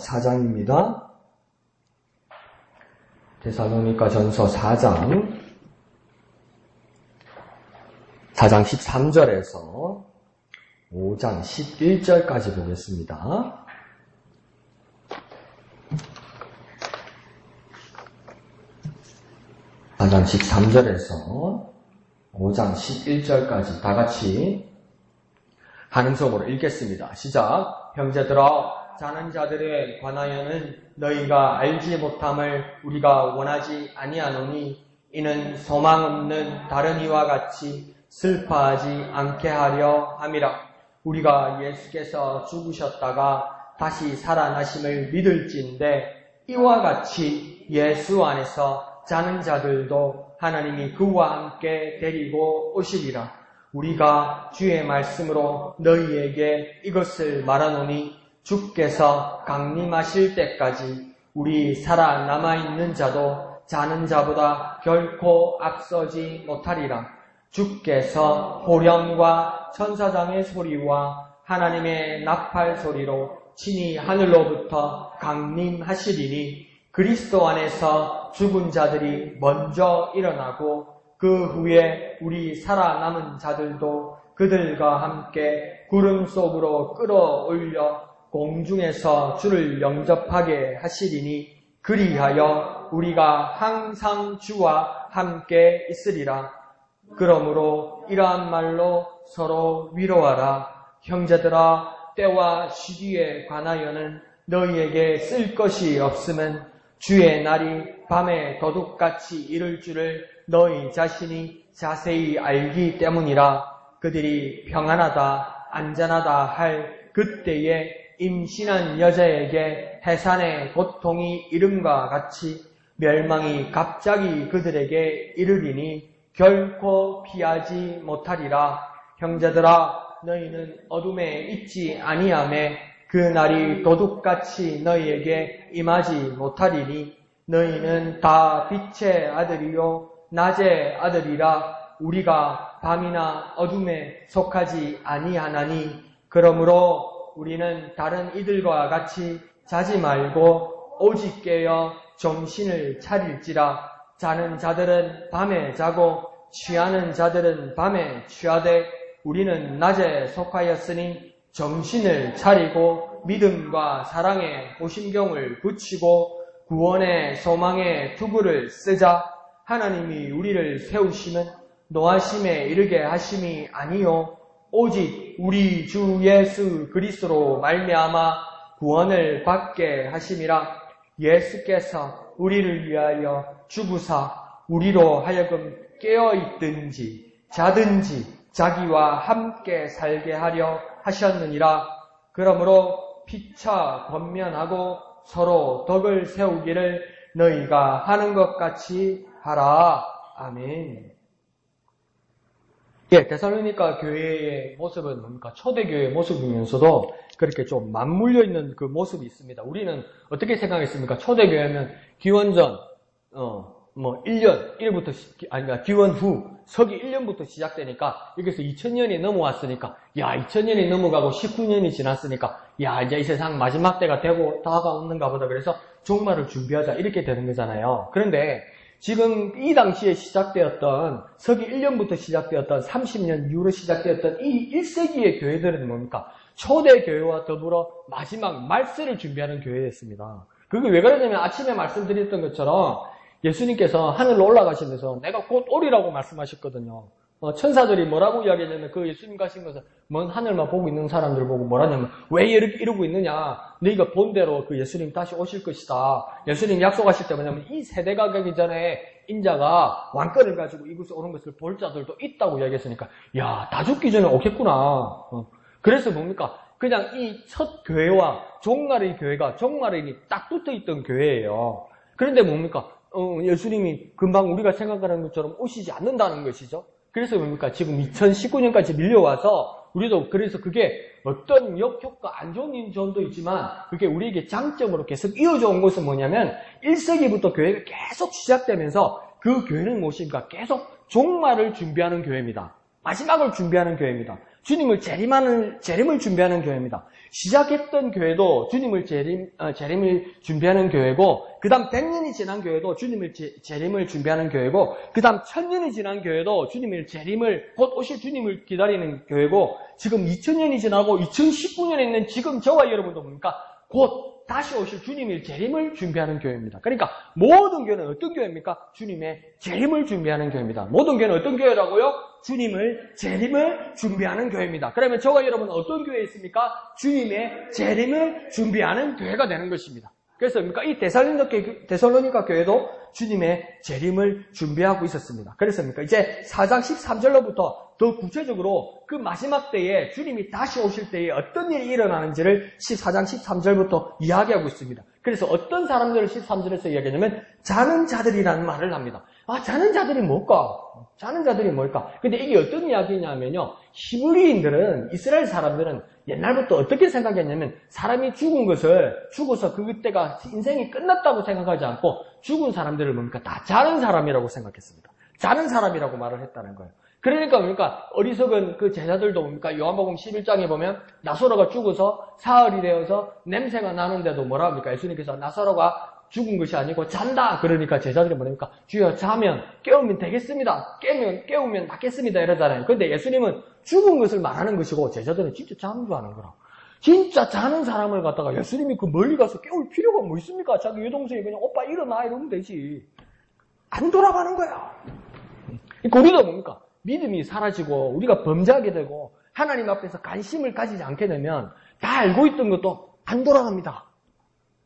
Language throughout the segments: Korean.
4장입니다. 데살로니가전서 4장 13절에서 5장 11절까지 보겠습니다. 4장 13절에서 5장 11절까지 다 같이 한음성으로 읽겠습니다. 시작. 형제들아, 자는 자들에 관하여는 너희가 알지 못함을 우리가 원하지 아니하노니 이는 소망 없는 다른 이와 같이 슬퍼하지 않게 하려 함이라. 우리가 예수께서 죽으셨다가 다시 살아나심을 믿을진대 이와 같이 예수 안에서 자는 자들도 하나님이 그와 함께 데리고 오시리라. 우리가 주의 말씀으로 너희에게 이것을 말하노니 주께서 강림하실 때까지 우리 살아남아있는 자도 자는 자보다 결코 앞서지 못하리라. 주께서 호령과 천사장의 소리와 하나님의 나팔 소리로 친히 하늘로부터 강림하시리니 그리스도 안에서 죽은 자들이 먼저 일어나고 그 후에 우리 살아남은 자들도 그들과 함께 구름 속으로 끌어올려 공중에서 주를 영접하게 하시리니 그리하여 우리가 항상 주와 함께 있으리라. 그러므로 이러한 말로 서로 위로하라. 형제들아, 때와 시기에 관하여는 너희에게 쓸 것이 없음은 주의 날이 밤에 도둑같이 이를 줄을 너희 자신이 자세히 알기 때문이라. 그들이 평안하다 안전하다 할 그때에 임신한 여자에게 해산의 고통이 이름과 같이 멸망이 갑자기 그들에게 이르리니 결코 피하지 못하리라. 형제들아, 너희는 어둠에 있지 아니하매 그 날이 도둑같이 너희에게 임하지 못하리니 너희는 다 빛의 아들이요 낮의 아들이라. 우리가 밤이나 어둠에 속하지 아니하나니 그러므로 우리는 다른 이들과 같이 자지 말고 오직 깨어 정신을 차릴지라. 자는 자들은 밤에 자고 취하는 자들은 밤에 취하되 우리는 낮에 속하였으니 정신을 차리고 믿음과 사랑에 호심경을 붙이고 구원의 소망의 투구를 쓰자. 하나님이 우리를 세우심은 노하심에 이르게 하심이 아니요 오직 우리 주 예수 그리스도로 말미암아 구원을 받게 하심이라. 예수께서 우리를 위하여 죽으사 우리로 하여금 깨어있든지 자든지 자기와 함께 살게 하려 하셨느니라. 그러므로 피차 권면하고 서로 덕을 세우기를 너희가 하는 것 같이 하라. 아멘. 예, 데살로니가 교회의 모습은 뭡니까? 초대교회의 모습이면서도 그렇게 좀 맞물려 있는 그 모습이 있습니다. 우리는 어떻게 생각했습니까? 초대교회는 기원전, 1년, 1부터, 그러니까 기원 후, 서기 1년부터 시작되니까, 여기서 2000년이 넘어왔으니까, 2000년이 넘어가고 19년이 지났으니까, 이제 이 세상 마지막 때가 되고 다가오는가 보다. 그래서 종말을 준비하자. 이렇게 되는 거잖아요. 그런데, 지금 이 당시에 시작되었던, 서기 1년부터 시작되었던 30년 이후로 시작되었던 이 1세기의 교회들은 뭡니까? 초대교회와 더불어 마지막 말세를 준비하는 교회였습니다. 그게 왜 그러냐면 아침에 말씀드렸던 것처럼 예수님께서 하늘로 올라가시면서 내가 곧 오리라고 말씀하셨거든요. 천사들이 뭐라고 이야기했냐면 그 예수님 가신 것은 먼 하늘만 보고 있는 사람들 보고 뭐라냐면 왜 이러고 있느냐. 너희가 본 대로 그 예수님 다시 오실 것이다. 예수님 약속하실 때 뭐냐면 이 세대가 가기 전에 인자가 왕권을 가지고 이곳에 오는 것을 볼 자들도 있다고 이야기했으니까 다 죽기 전에 오겠구나. 그래서 뭡니까? 그냥 이 첫 교회와 종말의 교회가 종말인이 딱 붙어있던 교회예요. 그런데 뭡니까? 예수님이 금방 우리가 생각하는 것처럼 오시지 않는다는 것이죠. 그래서 뭡니까? 지금 2019년까지 밀려와서 우리도 그래서 그게 어떤 역효과 안 좋은 점도 있지만 그게 우리에게 장점으로 계속 이어져 온 것은 뭐냐면 1세기부터 교회가 계속 시작되면서 그 교회는 무엇입니까? 계속 종말을 준비하는 교회입니다. 마지막을 준비하는 교회입니다. 주님을 재림을 준비하는 교회입니다. 시작했던 교회도 주님을 재림을 준비하는 교회고, 그 다음 100년이 지난 교회도 주님을 재림을 준비하는 교회고, 그 다음 1000년이 지난 교회도 주님을 재림을, 곧 오실 주님을 기다리는 교회고, 지금 2000년이 지나고 2019년에 있는 지금 저와 여러분도 뭡니까? 곧 다시 오실 주님의 재림을 준비하는 교회입니다. 그러니까 모든 교회는 어떤 교회입니까? 주님의 재림을 준비하는 교회입니다. 모든 교회는 어떤 교회라고요? 주님을 재림을 준비하는 교회입니다. 그러면 저와 여러분은 어떤 교회에 있습니까? 주님의 재림을 준비하는 교회가 되는 것입니다. 그래서 이 데살로니가 교회도 주님의 재림을 준비하고 있었습니다. 그래서 이제 4장 13절로부터 더 구체적으로 그 마지막 때에 주님이 다시 오실 때에 어떤 일이 일어나는지를 14장 13절부터 이야기하고 있습니다. 그래서 어떤 사람들을 13절에서 이야기하냐면 자는 자들이라는 말을 합니다. 자는 자들이 뭘까? 자는 자들이 뭘까? 근데 이게 어떤 이야기냐면요. 히브리인들은, 이스라엘 사람들은 옛날부터 어떻게 생각했냐면 사람이 죽어서 그때가 인생이 끝났다고 생각하지 않고 죽은 사람들을 다 자는 사람이라고 생각했습니다. 자는 사람이라고 말을 했다는 거예요. 그러니까 어리석은 그 제자들도 요한복음 11장에 보면 나사로가 죽어서 사흘이 되어서 냄새가 나는데도 뭐라 합니까? 예수님께서 나사로가 죽은 것이 아니고 잔다. 그러니까 제자들이 뭐랍니까? 주여 자면 깨우면 되겠습니다. 깨우면 낫겠습니다. 이러잖아요. 근데 예수님은 죽은 것을 말하는 것이고 제자들은 진짜 자는 줄 아는 거라. 진짜 자는 사람을 갖다가 예수님이 그 멀리 가서 깨울 필요가 뭐 있습니까? 자기 여동생이 그냥 오빠 일어나 이러면 되지. 안 돌아가는 거야. 그러니까 우리가 뭡니까? 믿음이 사라지고 우리가 범죄하게 되고 하나님 앞에서 관심을 가지지 않게 되면 다 알고 있던 것도 안 돌아갑니다.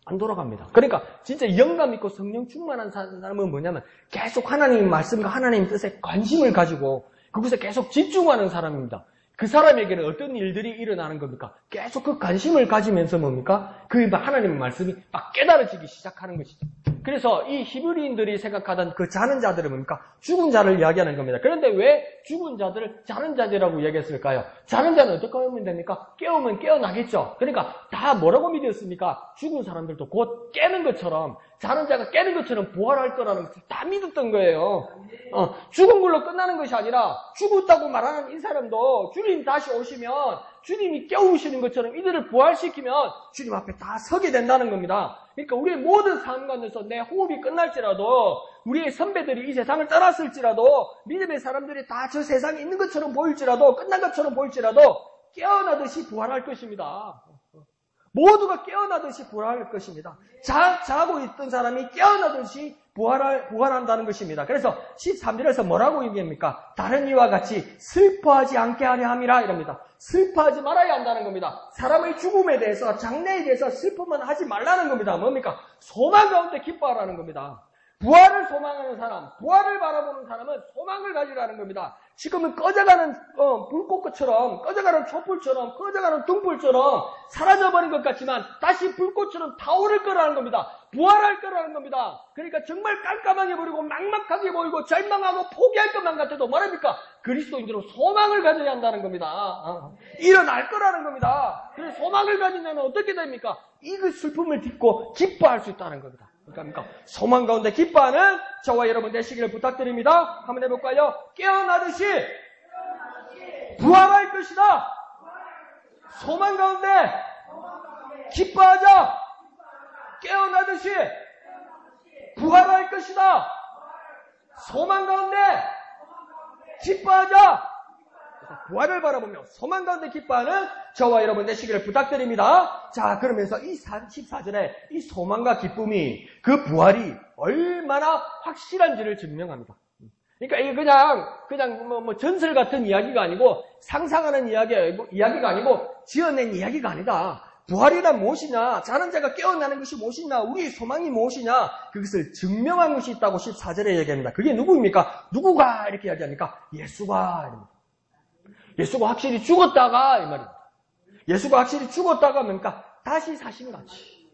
안 돌아갑니다. 그러니까 진짜 영감 있고 성령 충만한 사람은 뭐냐면 계속 하나님 말씀과 하나님 뜻에 관심을 가지고 그것에 계속 집중하는 사람입니다. 그 사람에게는 어떤 일들이 일어나는 겁니까? 계속 그 관심을 가지면서 뭡니까? 그 하나님의 말씀이 막 깨달아지기 시작하는 것이죠. 그래서 이 히브리인들이 생각하던 그 자는 자들은 뭡니까? 죽은 자를 이야기하는 겁니다. 그런데 왜 죽은 자들을 자는 자들이라고 이야기했을까요? 자는 자는 어떻게 하면 됩니까? 깨우면 깨어나겠죠. 그러니까 다 뭐라고 믿었습니까? 죽은 사람들도 곧 깨는 것처럼, 자는 자가 깨는 것처럼 부활할 거라는 것을 다 믿었던 거예요. 죽은 걸로 끝나는 것이 아니라 죽었다고 말하는 이 사람도 주님 다시 오시면 주님이 깨우시는 것처럼 이들을 부활시키면 주님 앞에 다 서게 된다는 겁니다. 그러니까 우리의 모든 삶 가운데서 내 호흡이 끝날지라도, 우리의 선배들이 이 세상을 떠났을지라도, 믿음의 사람들이 다 저 세상에 있는 것처럼 보일지라도, 끝난 것처럼 보일지라도 깨어나듯이 부활할 것입니다. 모두가 깨어나듯이 부활할 것입니다. 자고 있던 사람이 깨어나듯이 부활한다는 것입니다. 그래서 13절에서 뭐라고 얘기합니까? 다른 이와 같이 슬퍼하지 않게 하려 함이라 이럽니다. 슬퍼하지 말아야 한다는 겁니다. 사람의 죽음에 대해서, 장래에 대해서 슬픔은 하지 말라는 겁니다. 뭡니까? 소망 가운데 기뻐하라는 겁니다. 부활을 소망하는 사람, 부활을 바라보는 사람은 소망을 가지라는 겁니다. 지금은 꺼져가는 불꽃처럼, 꺼져가는 촛불처럼, 꺼져가는 등불처럼 사라져버린 것 같지만 다시 불꽃처럼 타오를 거라는 겁니다. 부활할 거라는 겁니다. 그러니까 정말 깜깜하게 보이고 막막하게 보이고 절망하고 포기할 것만 같아도 뭐랍니까? 그리스도인들은 소망을 가져야 한다는 겁니다. 일어날 거라는 겁니다. 그래서 소망을 가지면 어떻게 됩니까? 이 슬픔을 딛고 기뻐할 수 있다는 겁니다. 그러니까 소망 가운데 기뻐하는 저와 여러분 되시기를 부탁드립니다. 한번 해볼까요? 깨어나듯이 부활할 것이다. 소망 가운데 기뻐하자. 깨어나듯이 부활할 것이다. 소망 가운데 기뻐하자. 부활을 바라보며 소망 가운데 기뻐하는 저와 여러분 되시기를 부탁드립니다. 자, 그러면서 이 14절에 이 소망과 기쁨이, 그 부활이 얼마나 확실한지를 증명합니다. 그러니까 이게 그냥 전설 같은 이야기가 아니고, 상상하는 이야기가 아니고, 지어낸 이야기가 아니다. 부활이란 무엇이냐, 자는 자가 깨어나는 것이 무엇이냐, 우리의 소망이 무엇이냐, 그것을 증명한 것이 있다고 14절에 얘기합니다. 그게 누구입니까? 누구가 이렇게 이야기합니까? 예수가 이럽니다. 예수가 확실히 죽었다가 이 말입니다. 예수가 확실히 죽었다가 뭡니까? 다시 사신 같이.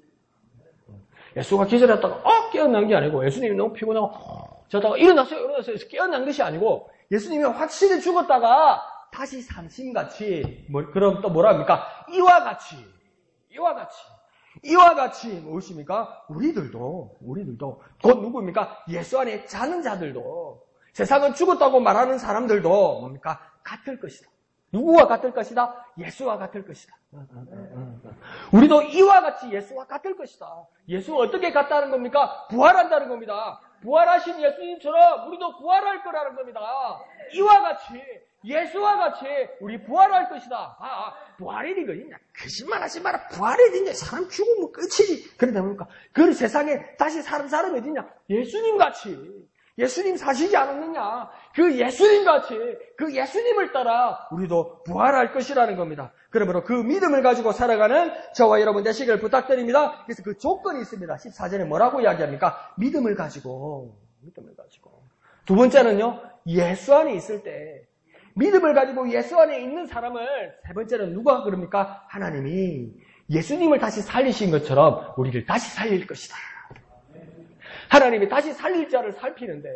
예수가 기절했다가 깨어난 게 아니고, 예수님이 너무 피곤하고 자다가 일어났어요 해서 깨어난 것이 아니고, 예수님이 확실히 죽었다가 다시 사신 같이. 그럼 또 뭐라 합니까? 이와 같이 무엇입니까? 우리들도 곧 누구입니까? 예수 안에 자는 자들도, 세상은 죽었다고 말하는 사람들도 뭡니까? 같을 것이다. 누구와 같을 것이다? 예수와 같을 것이다. 우리도 이와 같이 예수와 같을 것이다. 예수가 어떻게 같다는 겁니까? 부활한다는 겁니다. 부활하신 예수님처럼 우리도 부활할 거라는 겁니다. 이와 같이 예수와 같이 우리 부활할 것이다. 부활이 어딨냐? 거짓말 하지 마라. 부활이 어딨냐? 사람 죽으면 끝이지. 그러다 보니까 그 세상에 다시 사는 사람이 어딨냐? 예수님 같이. 예수님 사시지 않았느냐? 그 예수님 같이 그 예수님을 따라 우리도 부활할 것이라는 겁니다. 그러므로 그 믿음을 가지고 살아가는 저와 여러분 되시길 부탁드립니다. 그래서 그 조건이 있습니다. 14절에 뭐라고 이야기합니까? 믿음을 가지고. 두 번째는요, 예수 안에 있을 때. 믿음을 가지고 예수 안에 있는 사람을, 세 번째는 누가 그럽니까? 하나님이 예수님을 다시 살리신 것처럼 우리를 다시 살릴 것이다. 하나님이 다시 살릴 자를 살피는데,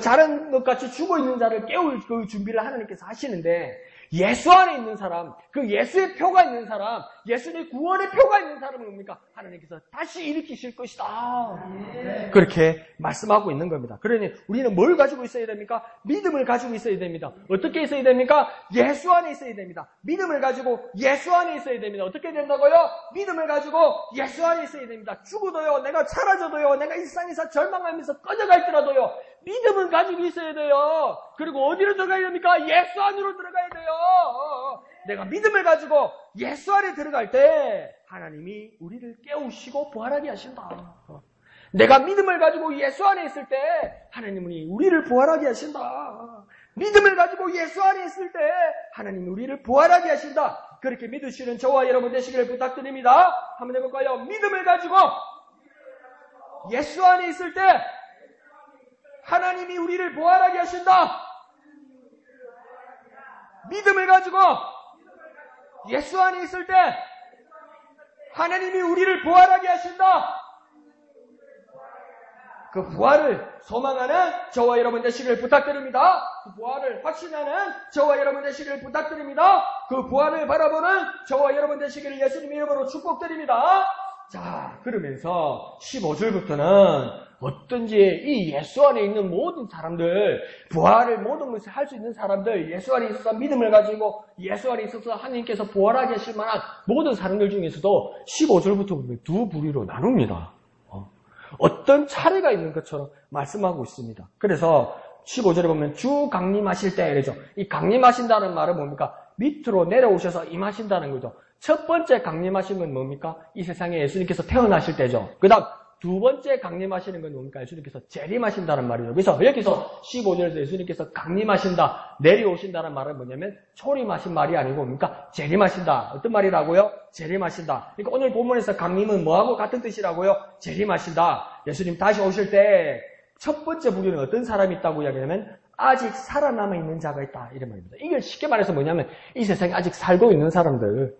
자는 것 같이 죽어있는 자를 깨울 그 준비를 하나님께서 하시는데, 예수 안에 있는 사람, 그 예수의 표가 있는 사람, 예수의 구원의 표가 있는 사람은 뭡니까? 하나님께서 다시 일으키실 것이다. 그렇게 말씀하고 있는 겁니다. 그러니 우리는 뭘 가지고 있어야 됩니까? 믿음을 가지고 있어야 됩니다. 어떻게 있어야 됩니까? 예수 안에 있어야 됩니다. 믿음을 가지고 예수 안에 있어야 됩니다. 어떻게 된다고요? 믿음을 가지고 예수 안에 있어야 됩니다. 죽어도요, 내가 사라져도요, 내가 이 세상에서 절망하면서 꺼져갈지라도요, 믿음은 가지고 있어야 돼요. 그리고 어디로 들어가야 됩니까? 예수 안으로 들어가야 돼요. 내가 믿음을 가지고 예수 안에 들어갈 때 하나님이 우리를 깨우시고 부활하게 하신다. 내가 믿음을 가지고 예수 안에 있을 때 하나님이 우리를 부활하게 하신다. 믿음을 가지고 예수 안에 있을 때 하나님이 우리를 부활하게 하신다. 그렇게 믿으시는 저와 여러분 되시기를 부탁드립니다. 한번 해볼까요? 믿음을 가지고 예수 안에 있을 때 하나님이 우리를 부활하게 하신다. 믿음을 가지고 예수 안에 있을 때 하나님이 우리를 부활하게 하신다. 그 부활을 소망하는 저와 여러분 되시길 부탁드립니다. 그 부활을 확신하는 저와 여러분 되시길 부탁드립니다. 그 부활을 바라보는 저와 여러분 되시기를 예수님의 이름으로 축복드립니다. 자, 그러면서 15절부터는 어떤지 이 예수 안에 있는 모든 사람들, 부활을 모든 것을 할 수 있는 사람들, 예수 안에 있어서 믿음을 가지고 예수 안에 있어서 하나님께서 부활하게 하실 만한 모든 사람들 중에서도 15절부터 보면 두 부류로 나눕니다. 어떤 차례가 있는 것처럼 말씀하고 있습니다. 그래서 15절에 보면 주 강림하실 때 이러죠. 이 강림하신다는 말은 뭡니까? 밑으로 내려오셔서 임하신다는 거죠. 첫 번째 강림하시는 뭡니까? 이 세상에 예수님께서 태어나실 때죠. 그 다음 두 번째 강림하시는 건 뭡니까? 예수님께서 재림하신다는 말이죠. 그래서 여기서 15절에서 예수님께서 강림하신다, 내려오신다는 말은 뭐냐면 초림하신 말이 아니고 뭡니까? 재림하신다. 어떤 말이라고요? 재림하신다. 그러니까 오늘 본문에서 강림은 뭐하고 같은 뜻이라고요? 재림하신다. 예수님 다시 오실 때 첫 번째 부류는 어떤 사람이 있다고 이야기하면 아직 살아남아 있는 자가 있다. 이런 말입니다. 이게 쉽게 말해서 뭐냐면 이 세상에 아직 살고 있는 사람들.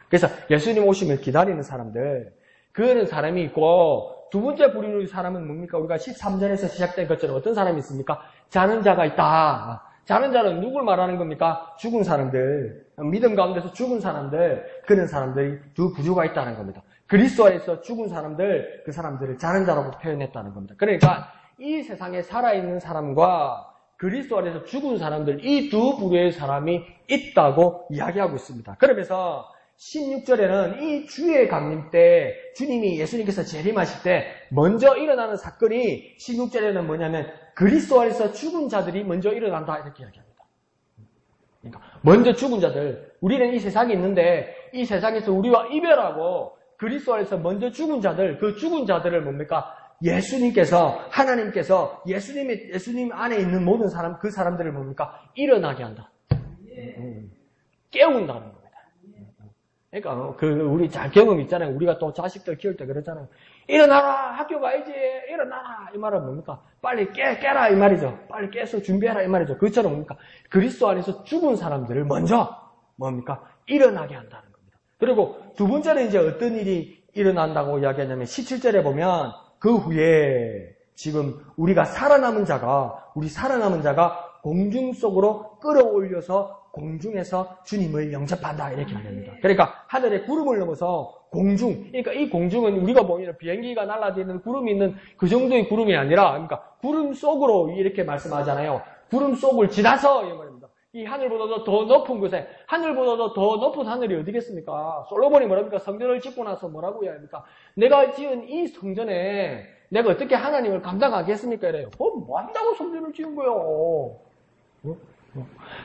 그래서 예수님 오심을 기다리는 사람들. 그런 사람이 있고 두 번째 부류의 사람은 뭡니까? 우리가 13절에서 시작된 것처럼 어떤 사람이 있습니까? 자는 자가 있다. 자는 자는 누굴 말하는 겁니까? 죽은 사람들. 믿음 가운데서 죽은 사람들. 그런 사람들이 두 부류가 있다는 겁니다. 그리스도 안에서 죽은 사람들, 그 사람들을 자는 자라고 표현했다는 겁니다. 그러니까 이 세상에 살아있는 사람과 그리스도 안에서 죽은 사람들, 이 두 부류의 사람이 있다고 이야기하고 있습니다. 그러면서 16절에는 이 주의 강림 때 주님이 예수님께서 재림하실 때 먼저 일어나는 사건이 16절에는 뭐냐면 그리스도 안에서 죽은 자들이 먼저 일어난다 이렇게 이야기합니다. 그러니까 먼저 죽은 자들, 우리는 이 세상에 있는데 이 세상에서 우리와 이별하고 그리스도 안에서 먼저 죽은 자들, 그 죽은 자들을 뭡니까? 예수님께서, 하나님께서 예수님 안에 있는 모든 사람, 그 사람들을 뭡니까? 일어나게 한다. 깨운다는 겁니다. 그러니까, 우리 잘 경험 있잖아요. 우리가 또 자식들 키울 때 그러잖아요. 일어나라! 학교 가야지! 일어나라! 이 말은 뭡니까? 빨리 깨라! 이 말이죠. 빨리 깨서 준비해라! 이 말이죠. 그것처럼 뭡니까? 그리스도 안에서 죽은 사람들을 먼저, 뭡니까? 일어나게 한다는 겁니다. 그리고 두 번째는 이제 어떤 일이 일어난다고 이야기하냐면 17절에 보면 그 후에 지금 우리 살아남은 자가 공중 속으로 끌어올려서 공중에서 주님을 영접한다 이렇게 말합니다. 그러니까 하늘에 구름을 넘어서 공중, 그러니까 이 공중은 우리가 보이는 비행기가 날아다니는 구름이 있는 그 정도의 구름이 아니라, 그러니까 구름 속으로 이렇게 말씀하잖아요. 구름 속을 지나서 이 말입니다. 이 하늘보다도 더 높은 곳에, 하늘보다도 더 높은 하늘이 어디겠습니까? 솔로몬이 뭐랍니까? 성전을 짓고 나서 뭐라고 해야 합니까? 내가 지은 이 성전에 내가 어떻게 하나님을 감당하겠습니까? 이래요. 뭐 한다고 성전을 지은 거요?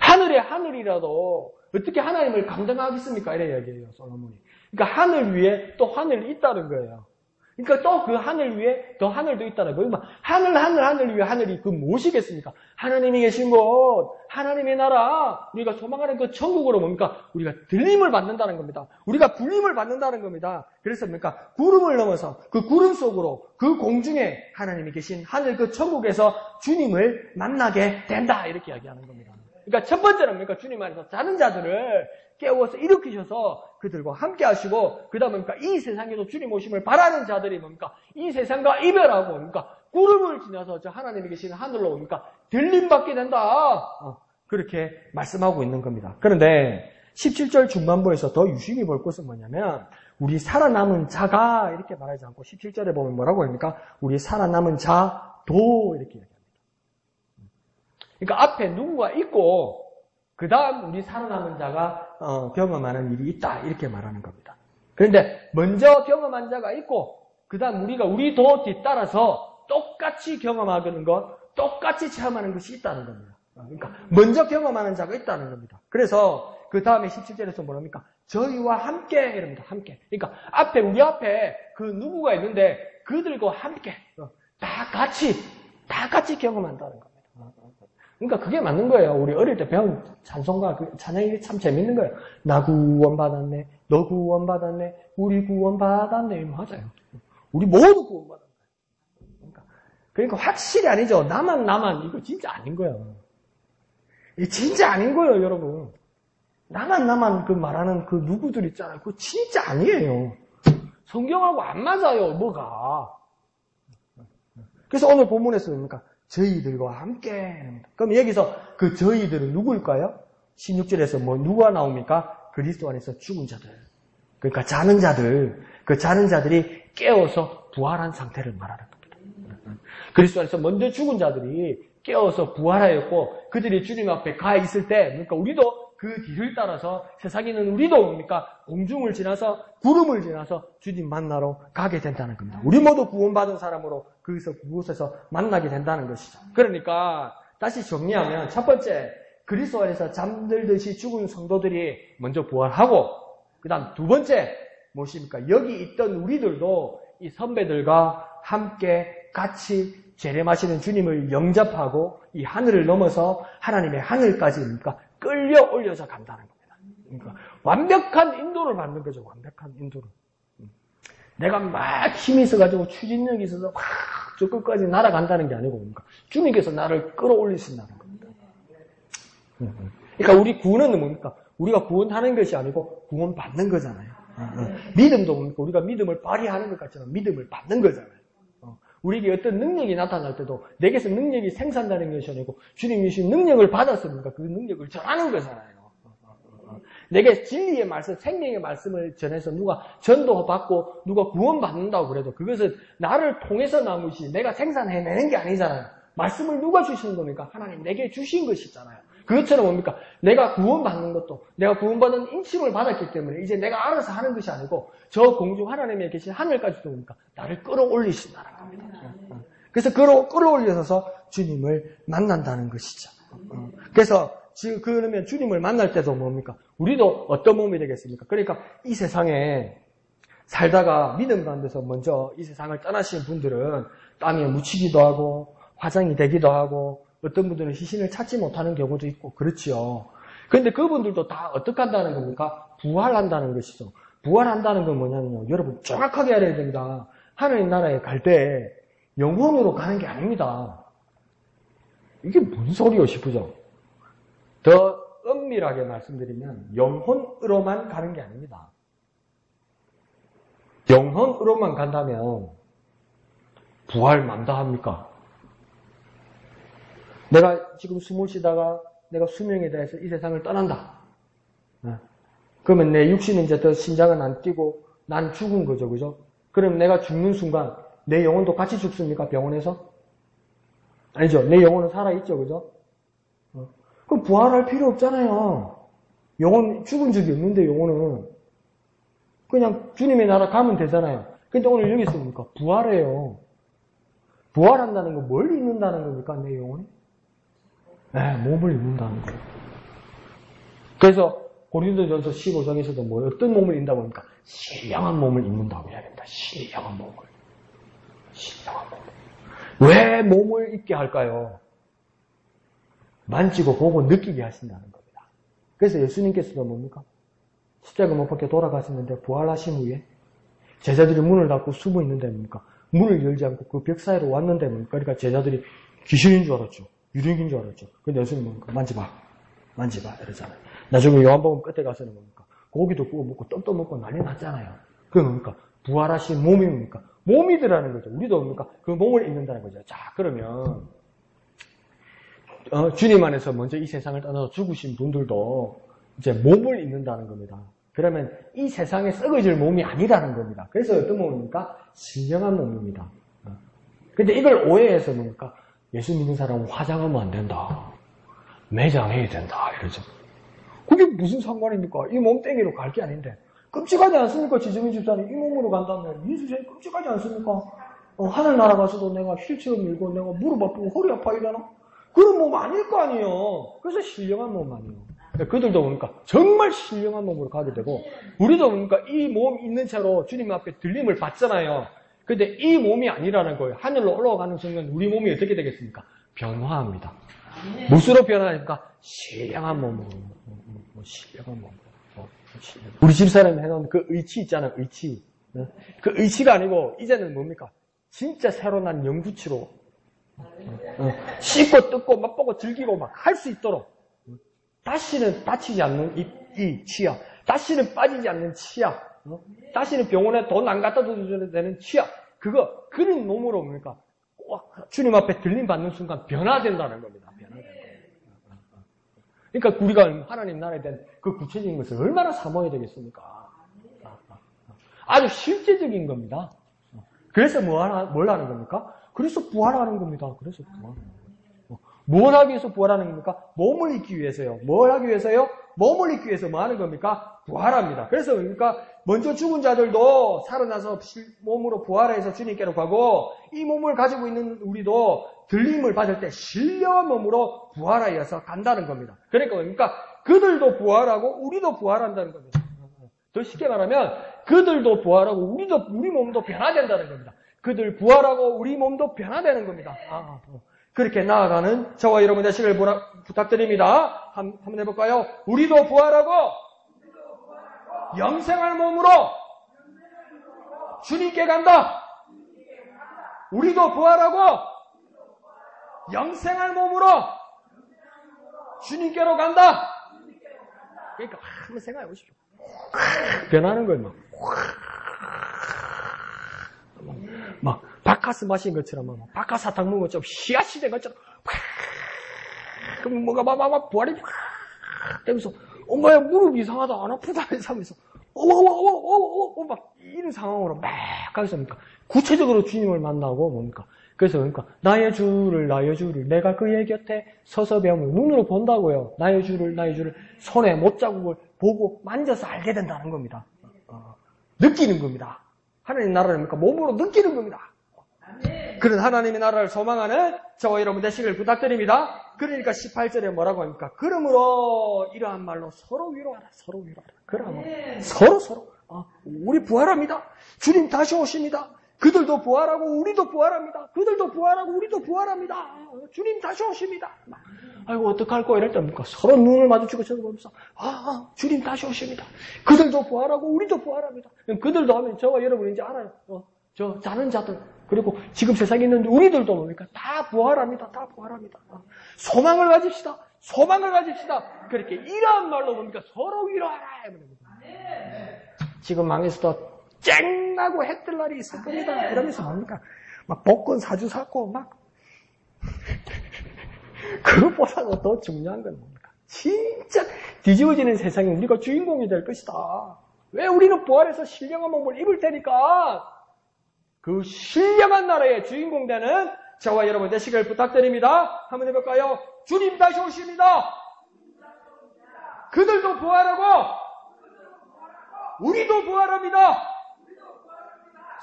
하늘의 하늘이라도 어떻게 하나님을 감당하겠습니까? 이래 이야기해요, 솔로몬이. 그러니까 하늘 위에 또 하늘이 있다는 거예요. 그러니까 또 그 하늘 위에 더 하늘도 있다는 거예요. 하늘 위에 하늘이 그 무엇이겠습니까? 하나님이 계신 곳, 하나님의 나라, 우리가 소망하는 그 천국으로 뭡니까? 우리가 들림을 받는다는 겁니다. 우리가 불림을 받는다는 겁니다. 그래서 뭡니까? 구름을 넘어서 그 구름 속으로 그 공중에 하나님이 계신 하늘 그 천국에서 주님을 만나게 된다. 이렇게 이야기하는 겁니다. 그러니까 첫 번째는 뭡니까? 주님 안에서 자는 자들을 깨워서 일으키셔서 그들과 함께 하시고, 그 다음에 뭡니까? 이 세상에도 주님 오심을 바라는 자들이 뭡니까? 이 세상과 이별하고, 뭡니까? 구름을 지나서 저 하나님이 계시는 하늘로 뭡니까? 들림받게 된다. 그렇게 말씀하고 있는 겁니다. 그런데 17절 중반부에서 더 유심히 볼 것은 뭐냐면, 우리 살아남은 자가 이렇게 말하지 않고 17절에 보면 뭐라고 합니까? 우리 살아남은 자도 이렇게 얘기합니다. 그러니까 앞에 누구가 있고, 그 다음 우리 살아남은 자가 경험하는 일이 있다 이렇게 말하는 겁니다. 그런데 먼저 경험한 자가 있고 그 다음 우리도 뒤따라서 똑같이 경험하는 것, 똑같이 체험하는 것이 있다는 겁니다. 그러니까 먼저 경험하는 자가 있다는 겁니다. 그래서 그 다음에 17절에서 뭐랍니까? 저희와 함께 이럽니다. 함께. 그러니까 우리 앞에 그 누구가 있는데 그들과 함께 다 같이 경험한다는 겁니다. 그러니까 그게 맞는 거예요. 우리 어릴 때 배운 찬송가, 그 찬양이 참 재밌는 거예요. 나 구원받았네, 너 구원받았네, 우리 구원받았네. 맞아요. 우리 모두 구원받았네. 그러니까 확실히 아니죠. 나만 이거 진짜 아닌 거예요. 이게 진짜 아닌 거예요, 여러분. 나만 그 말하는 그 누구들 있잖아요. 그거 진짜 아니에요. 성경하고 안 맞아요, 뭐가. 그래서 오늘 본문에서 뭡니까? 저희들과 함께. 그럼 여기서 그 저희들은 누구일까요? 16절에서 누가 나옵니까? 그리스도 안에서 죽은 자들. 그러니까 자는 자들. 그 자는 자들이 깨어서 부활한 상태를 말하는 겁니다. 그리스도 안에서 먼저 죽은 자들이 깨어서 부활하였고 그들이 주님 앞에 가 있을 때, 그러니까 우리도 그 뒤를 따라서 세상에 있는 우리도 뭡니까? 공중을 지나서 구름을 지나서 주님 만나러 가게 된다는 겁니다. 우리 모두 구원받은 사람으로 그곳에서 만나게 된다는 것이죠. 그러니까 다시 정리하면 첫 번째, 그리스도 안에서 잠들듯이 죽은 성도들이 먼저 부활하고, 그 다음 두 번째 무엇입니까? 여기 있던 우리들도 이 선배들과 함께 같이 재림하시는 주님을 영접하고 이 하늘을 넘어서 하나님의 하늘까지 끌려 올려서 간다는 겁니다. 그러니까 완벽한 인도를 받는 거죠. 완벽한 인도를. 내가 막 힘이 있어가지고 추진력이 있어서 저 끝까지 날아간다는 게 아니고 뭡니까? 주님께서 나를 끌어올리신다는 겁니다. 그러니까 우리 구원은 뭡니까? 우리가 구원하는 것이 아니고 구원받는 거잖아요. 믿음도 뭡니까? 우리가 믿음을 발휘하는 것 같지만 믿음을 받는 거잖아요. 우리에게 어떤 능력이 나타날 때도 내게서 능력이 생산되는 것이 아니고 주님이 주신 능력을 받았으니까 그 능력을 전하는 거잖아요. 내게 진리의 말씀, 생명의 말씀을 전해서 누가 전도받고 누가 구원받는다고 그래도 그것은 나를 통해서 나온 것이 내가 생산해내는 게 아니잖아요. 말씀을 누가 주시는 겁니까? 하나님 내게 주신 것이잖아요. 그것처럼 뭡니까? 내가 구원받는 것도 내가 구원받은 인침을 받았기 때문에 이제 내가 알아서 하는 것이 아니고 저 공중 하나님에 계신 하늘까지도 뭡니까? 나를 끌어올리신다는 겁니다. 그래서 끌어올려서 주님을 만난다는 것이죠. 그래서 그러면 주님을 만날 때도 뭡니까? 우리도 어떤 몸이 되겠습니까? 그러니까 이 세상에 살다가 믿음 가운데서 먼저 이 세상을 떠나신 분들은 땀에 묻히기도 하고 화장이 되기도 하고 어떤 분들은 시신을 찾지 못하는 경우도 있고 그렇지요. 그런데 그분들도 다 어떻게 한다는 겁니까? 부활한다는 것이죠. 부활한다는 건 뭐냐면요. 여러분 정확하게 알아야 됩니다. 하나님 나라에 갈 때 영혼으로 가는 게 아닙니다. 이게 뭔 소리요 싶으죠? 더 엄밀하게 말씀드리면 영혼으로만 가는 게 아닙니다. 영혼으로만 간다면 부활 만다합니까? 내가 지금 숨을 쉬다가 내가 수명에 대해서 이 세상을 떠난다. 그러면 내 육신은 이제 더 심장은 안 뛰고 난 죽은 거죠. 그죠? 그럼 내가 죽는 순간 내 영혼도 같이 죽습니까? 병원에서? 아니죠. 내 영혼은 살아있죠. 그죠? 그럼 부활할 필요 없잖아요. 영혼, 죽은 적이 없는데, 영혼은. 그냥 주님의 나라 가면 되잖아요. 근데 오늘 여기 있으니까 부활해요. 부활한다는 건 뭘 입는다는 겁니까, 내 영혼이? 네, 몸을 입는다는 거예요. 그래서 고린도전서 15장에서도 뭐 어떤 몸을 입는다고 합니까? 신령한 몸을 입는다고 이야기합니다. 신령한 몸을. 신령한 몸을. 왜 몸을 입게 할까요? 만지고 보고 느끼게 하신다는 겁니다. 그래서 예수님께서도 뭡니까? 십자가 못 박혀 돌아가셨는데 부활하신 후에 제자들이 문을 닫고 숨어 있는데 뭡니까? 문을 열지 않고 그 벽 사이로 왔는데 뭡니까? 그러니까 제자들이 귀신인 줄 알았죠. 유령인 줄 알았죠. 근데 예수님 뭡니까? 만지봐 이러잖아요. 나중에 요한복음 끝에 가서는 뭡니까? 고기도 구워 먹고 떡도 먹고 난리 났잖아요. 그게 뭡니까? 부활하신 몸이 뭡니까? 몸이더라는 거죠. 우리도 뭡니까? 그 몸을 입는다는 거죠. 자, 그러면 주님 안에서 먼저 이 세상을 떠나서 죽으신 분들도 이제 몸을 입는다는 겁니다. 그러면 이 세상에 썩어질 몸이 아니라는 겁니다. 그래서 어떤 몸입니까? 신령한 몸입니다. 근데 이걸 오해해서 뭡니까? 예수 믿는 사람은 화장하면 안 된다. 매장해야 된다. 이러죠. 그게 무슨 상관입니까? 이 몸 땡기로 갈 게 아닌데. 끔찍하지 않습니까? 지정인 집사님 이 몸으로 간다면 예수님 끔찍하지 않습니까? 하늘 날아가서도 내가 휠체어 밀고 내가 무릎 아프고 허리 아파 이러나? 그런 몸 아닐 거 아니에요. 그래서 신령한 몸 아니에요. 그들도 보니까 정말 신령한 몸으로 가게 되고 우리도 보니까 이 몸 있는 채로 주님 앞에 들림을 받잖아요. 근데 이 몸이 아니라는 거예요. 하늘로 올라가는 순간 우리 몸이 어떻게 되겠습니까? 변화합니다. 무엇으로 변화합니까? 신령한 몸으로. 신령한 몸으로. 우리 집사람이 해놓은 그 의치 있잖아요. 의치. 그 의치가 아니고 이제는 뭡니까? 진짜 새로 난 영구치로 씹고 뜯고 맛보고 즐기고 막 할 수 있도록 다시는 다치지 않는 이 치약, 다시는 빠지지 않는 치약, 다시는 병원에 돈 안 갖다 줘도 되는 치약, 그런 몸으로 뭡니까? 주님 앞에 들림 받는 순간 변화된다는 겁니다. 변화된다. 그러니까 우리가 하나님 나라에 대한 그 구체적인 것을 얼마나 사모해야 되겠습니까? 아주 실제적인 겁니다. 그래서 뭘 하는 겁니까? 그래서 부활하는 겁니다. 그래서 부활하는 겁니다. 뭘 하기 위해서 부활하는 겁니까? 몸을 입기 위해서요. 뭘 하기 위해서요? 몸을 입기 위해서 뭐 하는 겁니까? 부활합니다. 그래서 그러니까 먼저 죽은 자들도 살아나서 몸으로 부활해서 주님께로 가고 이 몸을 가지고 있는 우리도 들림을 받을 때 신령한 몸으로 부활하여서 간다는 겁니다. 그러니까 뭡니까? 그들도 부활하고 우리도 부활한다는 겁니다. 더 쉽게 말하면 그들도 부활하고 우리 몸도 변화된다는 겁니다. 그들 부활하고 우리 몸도 변화되는 겁니다. 그렇게 나아가는 저와 여러분 되시길 부탁드립니다. 한번 해볼까요? 우리도 부활하고 영생할 몸으로 주님께 간다. 우리도 부활하고 영생할 몸으로 주님께로 간다. 그러니까 한번 생각해 보십시오. 변하는 거예요. 막 바카스 마신 것처럼 막 바카사탕 먹은 것처럼 씨앗이 된 것처럼 그럼 뭐가 막 부활이 되면서 엄마야 무릎 이상하다 안 아프다 하면서 막 이런 상황으로 막 가겠습니까? 구체적으로 주님을 만나고 뭡니까? 그래서 그러니까 나의 주를 내가 그의 곁에 서서 배우면 눈으로 본다고요. 나의 주를 손에 못자국을 보고 만져서 알게 된다는 겁니다. 느끼는 겁니다. 하나님 나라를 몸으로 느끼는 겁니다. 그런 하나님의 나라를 소망하는 저와 여러분 되시길 부탁드립니다. 그러니까 18절에 뭐라고 합니까? 그러므로 이러한 말로 서로 위로하라. 그러므로 서로 우리 부활합니다. 주님 다시 오십니다. 그들도 부활하고 우리도 부활합니다. 그들도 부활하고 우리도 부활합니다. 주님 다시 오십니다. 아이고 어떡할 거야 이럴 때 뭡니까? 서로 눈을 마주치고 쳐다보면서 주님 다시 오십니다. 그들도 부활하고 우리도 부활합니다. 그들도 하면 저와 여러분이 이제 알아요. 저 자는 자들 그리고 지금 세상에 있는 우리들도 뭡니까? 다 부활합니다. 소망을 가집시다. 그렇게 이러한 말로 뭡니까? 서로 위로하라. 지금 망해서도 쨍나고 해뜰 날이 있을 겁니다. 이러면서 뭡니까? 막 복권 사주 사고 막 그것보다도 더 중요한 건 뭡니까? 진짜 뒤집어지는 세상에 우리가 주인공이 될 것이다. 왜 우리는 부활해서 신령한 몸을 입을 테니까 그 신령한 나라의 주인공 되는 저와 여러분 되시길 부탁드립니다. 한번 해볼까요? 주님 다시 오십니다. 그들도 부활하고 우리도 부활합니다.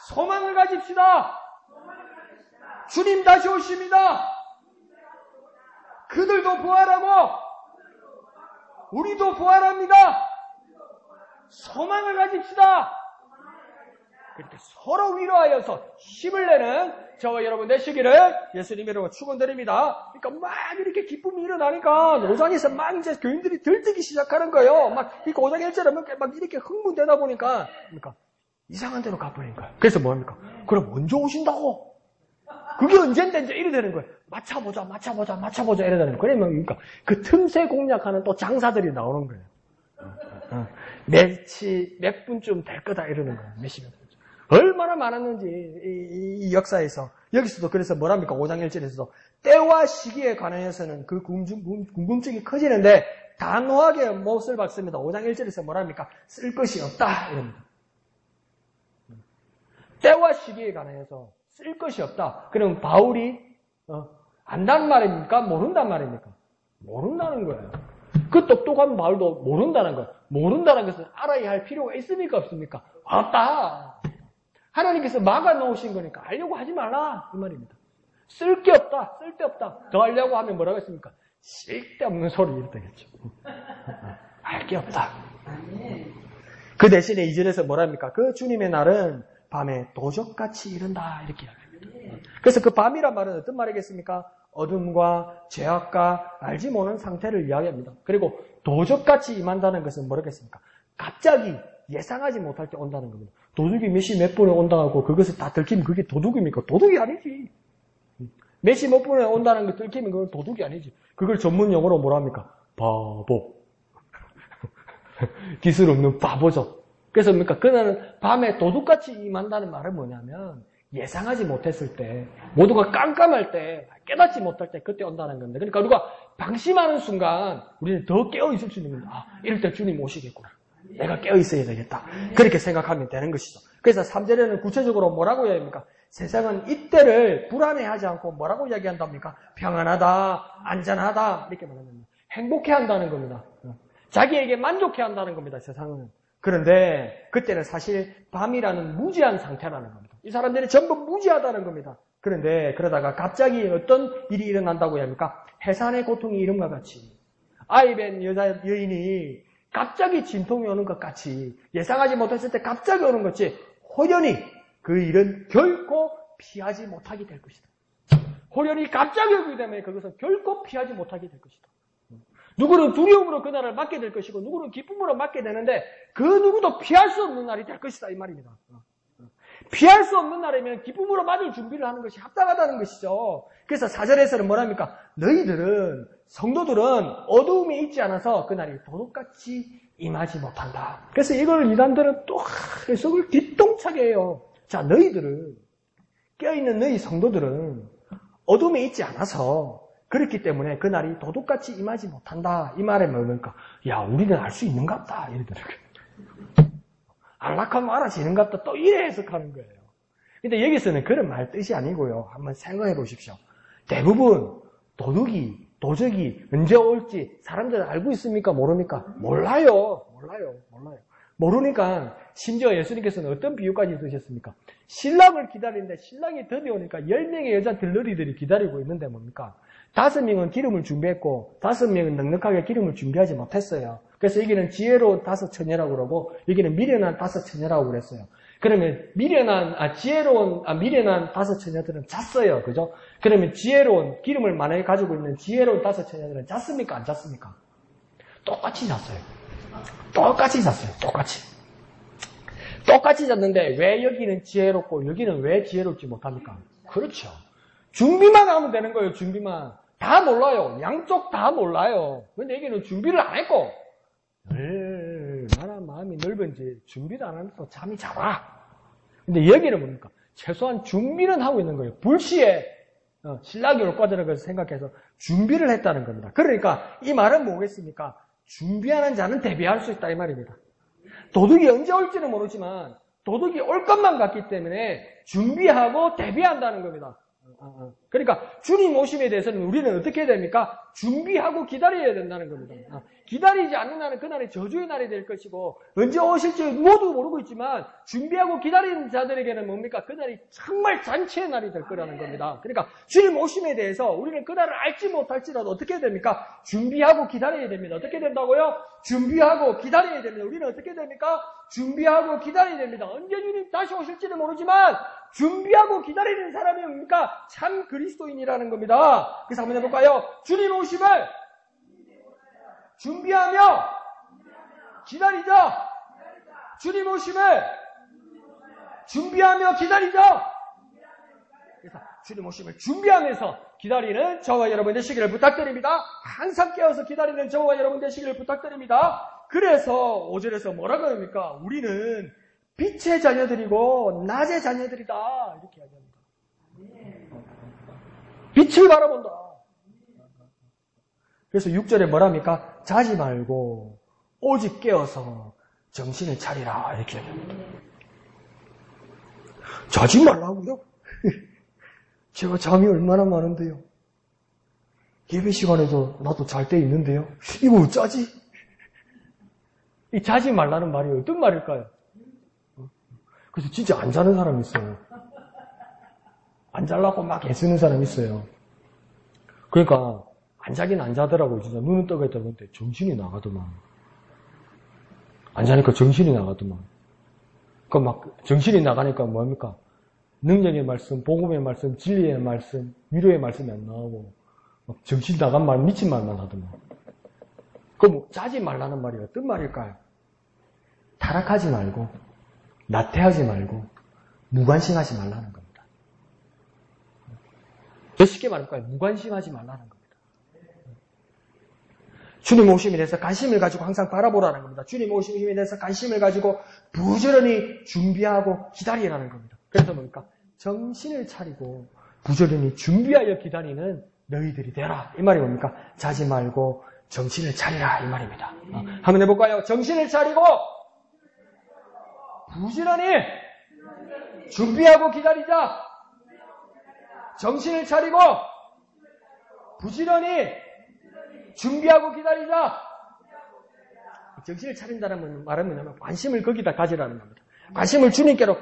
소망을 가집시다. 주님 다시 오십니다. 그들도 부활하고 우리도 부활합니다. 소망을 가집시다. 그렇게 서로 위로하여서 힘을 내는 저와 여러분 되시기를 예수님 이름으로 축원드립니다. 그러니까 막 이렇게 기쁨이 일어나니까 오장에서 막 이제 교인들이 들뜨기 시작하는 거예요. 막 그러니까 오장 1절에 막 이렇게 흥분되다 보니까 그러니까 이상한 데로 가버리는 거예요. 그래서 뭐합니까? 그럼 언제 오신다고? 그게 언젠데 이제 이래 되는 거예요. 맞춰보자 이래 되는 거예요. 그러면 그러니까 그 틈새 공략하는 또 장사들이 나오는 거예요. 몇 분쯤 될 거다 이러는 거예요. 몇십 분. 얼마나 많았는지 이 역사에서 여기서도 그래서 뭐랍니까? 5장 1절에서도 때와 시기에 관해서는 그 궁금증이 커지는데 단호하게 못을 박습니다. 5장 1절에서 뭐랍니까? 쓸 것이 없다 이럽니다. 때와 시기에 관해서 쓸 것이 없다. 그럼 바울이 안다는 말입니까? 모른단 말입니까? 모른다는 거예요. 그 똑똑한 바울도 모른다는 거예요. 모른다는 것은 알아야 할 필요가 있습니까? 없습니까? 없다. 하나님께서 막아 놓으신 거니까 알려고 하지 말라 이 말입니다. 쓸 게 없다. 쓸데없다. 더 하려고 하면 뭐라고 했습니까? 쓸데없는 소리 이렇게 되겠죠. 알 게 없다. 그 대신에 2절에서 뭐랍니까? 그 주님의 날은 밤에 도적같이 이른다 이렇게 이야기합니다. 그래서 그 밤이란 말은 어떤 말이겠습니까? 어둠과 죄악과 알지 못하는 상태를 이야기합니다. 그리고 도적같이 임한다는 것은 뭐라겠습니까? 갑자기 예상하지 못할 때 온다는 겁니다. 도둑이 몇 시 몇 분에 온다고 그것을 다 들키면 그게 도둑입니까? 도둑이 아니지. 몇 시 몇 분에 온다는 걸 들키면 그건 도둑이 아니지. 그걸 전문 용어로 뭐랍니까? 바보. 기술 없는 바보죠. 그래서 뭡니까? 그날은 밤에 도둑같이 임한다는 말은 뭐냐면 예상하지 못했을 때, 모두가 깜깜할 때, 깨닫지 못할 때 그때 온다는 겁니다. 그러니까 우리가 방심하는 순간 우리는 더 깨어있을 수 있는 겁니다. 이럴 때 주님 오시겠구나. 내가 깨어있어야 되겠다. 그렇게 생각하면 되는 것이죠. 그래서 3절에는 구체적으로 뭐라고 이야기합니까? 세상은 이때를 불안해하지 않고 뭐라고 이야기한답니까? 평안하다, 안전하다 이렇게 말합니다. 행복해한다는 겁니다. 자기에게 만족해한다는 겁니다. 세상은. 그런데 그때는 사실 밤이라는 무지한 상태라는 겁니다. 이 사람들이 전부 무지하다는 겁니다. 그런데 그러다가 갑자기 어떤 일이 일어난다고 합니까? 해산의 고통이 이름과 같이 아이벤 여인이 갑자기 진통이 오는 것 같이 예상하지 못했을 때 갑자기 오는 것 같이 호련히 그 일은 결코 피하지 못하게 될 것이다. 호련히 갑자기 오기 때문에 그것은 결코 피하지 못하게 될 것이다. 누구는 두려움으로 그날을 맞게 될 것이고 누구는 기쁨으로 맞게 되는데 그 누구도 피할 수 없는 날이 될 것이다 이 말입니다. 피할 수 없는 날이면 기쁨으로 맞을 준비를 하는 것이 합당하다는 것이죠. 그래서 4절에서는 뭐랍니까? 너희들은 성도들은 어두움에 있지 않아서 그날이 도둑같이 임하지 못한다. 그래서 이걸 이단들은 또 해석을 뒤똥차게 해요. 자, 너희들은 깨어있는 너희 성도들은 어둠에 있지 않아서 그렇기 때문에 그날이 도둑같이 임하지 못한다. 이 말에 뭐니까 야 우리는 알 수 있는 것 같다. 이러더라고요. 안락하면 알아지는 것 같다. 또 이래 해석하는 거예요. 근데 여기서는 그런 말 뜻이 아니고요. 한번 생각해 보십시오. 대부분 도적이 언제 올지 사람들은 알고 있습니까? 모릅니까? 몰라요. 모르니까 심지어 예수님께서는 어떤 비유까지 쓰셨습니까? 신랑을 기다리는데 신랑이 드디 오니까 10명의 여자 들러리들이 기다리고 있는데 뭡니까? 5명은 기름을 준비했고 5명은 넉넉하게 기름을 준비하지 못했어요. 그래서 여기는 지혜로운 5처녀라고 그러고 여기는 미련한 5처녀라고 그랬어요. 그러면 미련한 5처녀들은 잤어요. 그죠? 그러면 지혜로운 기름을 만약에 가지고 있는 지혜로운 5처녀들은 잤습니까? 안 잤습니까? 똑같이 잤어요. 똑같이 잤는데 왜 여기는 지혜롭고 여기는 왜 지혜롭지 못합니까? 그렇죠. 준비만 하면 되는 거예요. 준비만. 다 몰라요. 양쪽 다 몰라요. 근데 여기는 준비를 안 했고 얼마나 마음이 넓은지 준비를 안 하면서 잠이 잘 와. 근데 여기는 뭡니까? 최소한 준비는 하고 있는 거예요. 불시에 신랑이 올 거라는 것을 생각해서 준비를 했다는 겁니다. 그러니까 이 말은 뭐겠습니까? 준비하는 자는 대비할 수 있다 이 말입니다. 도둑이 언제 올지는 모르지만 도둑이 올 것만 같기 때문에 준비하고 대비한다는 겁니다. 그러니까 주님 오심에 대해서는 우리는 어떻게 해야 됩니까? 준비하고 기다려야 된다는 겁니다. 기다리지 않는 날은 그날이 저주의 날이 될 것이고 언제 오실지 모두 모르고 있지만 준비하고 기다리는 자들에게는 뭡니까? 그날이 정말 잔치의 날이 될 거라는 겁니다. 그러니까 주님 오심에 대해서 우리는 그날을 알지 못할지라도 어떻게 해야 됩니까? 준비하고 기다려야 됩니다. 어떻게 된다고요? 준비하고 기다려야 됩니다. 우리는 어떻게 됩니까? 준비하고 기다려야 됩니다. 언제 주님 다시 오실지는 모르지만 준비하고 기다리는 사람이 뭡니까? 참 그리스도인이라는 겁니다. 그래서 한번 해볼까요? 주님 오심을 준비하며 기다리자. 주님 오심을 준비하며 기다리자. 그래서 주님 오심을 준비하면서 기다리는 저와 여러분 되시기를 부탁드립니다. 항상 깨어서 기다리는 저와 여러분 되시기를 부탁드립니다. 그래서 5절에서 뭐라고 합니까? 우리는 빛의 자녀들이고 낮의 자녀들이다. 이렇게 이야기합니다. 빛을 바라본다. 그래서 6절에 뭐랍니까? 자지 말고 오직 깨어서 정신을 차리라. 이렇게 이야기합니다. 자지 말라고요? 제가 잠이 얼마나 많은데요. 예배 시간에도 나도 잘 때 있는데요. 이거 어쩌지? 이 자지 말라는 말이 어떤 말일까요? 그래서 진짜 안 자는 사람이 있어요. 안 자려고 막 애쓰는 사람이 있어요. 그러니까 안 자긴 안 자더라고요. 진짜 눈은 떠가 있다 보는데 정신이 나가더만. 안 자니까 정신이 나가더만. 그 막 정신이 나가니까 뭐합니까? 능력의 말씀, 복음의 말씀, 진리의 말씀, 위로의 말씀이 안 나오고 막 정신 나간 말, 미친 말만 하더만. 그럼 자지 말라는 말이 어떤 말일까요? 타락하지 말고 나태하지 말고 무관심하지 말라는 겁니다. 더 쉽게 말할까요? 무관심하지 말라는 겁니다. 주님 오심에 대해서 관심을 가지고 항상 바라보라는 겁니다. 주님 오심에 대해서 관심을 가지고 부지런히 준비하고 기다리라는 겁니다. 그래서 뭡니까? 정신을 차리고 부지런히 준비하여 기다리는 너희들이 되라. 이 말이 뭡니까? 자지 말고 정신을 차리라. 이 말입니다. 한번 해볼까요? 정신을 차리고 부지런히 준비하고 기다리자. 정신을 차리고 부지런히 준비하고 기다리자. 정신을 차린다는 말은 뭐냐면 관심을 거기다 가지라는 겁니다. 관심을 주님께로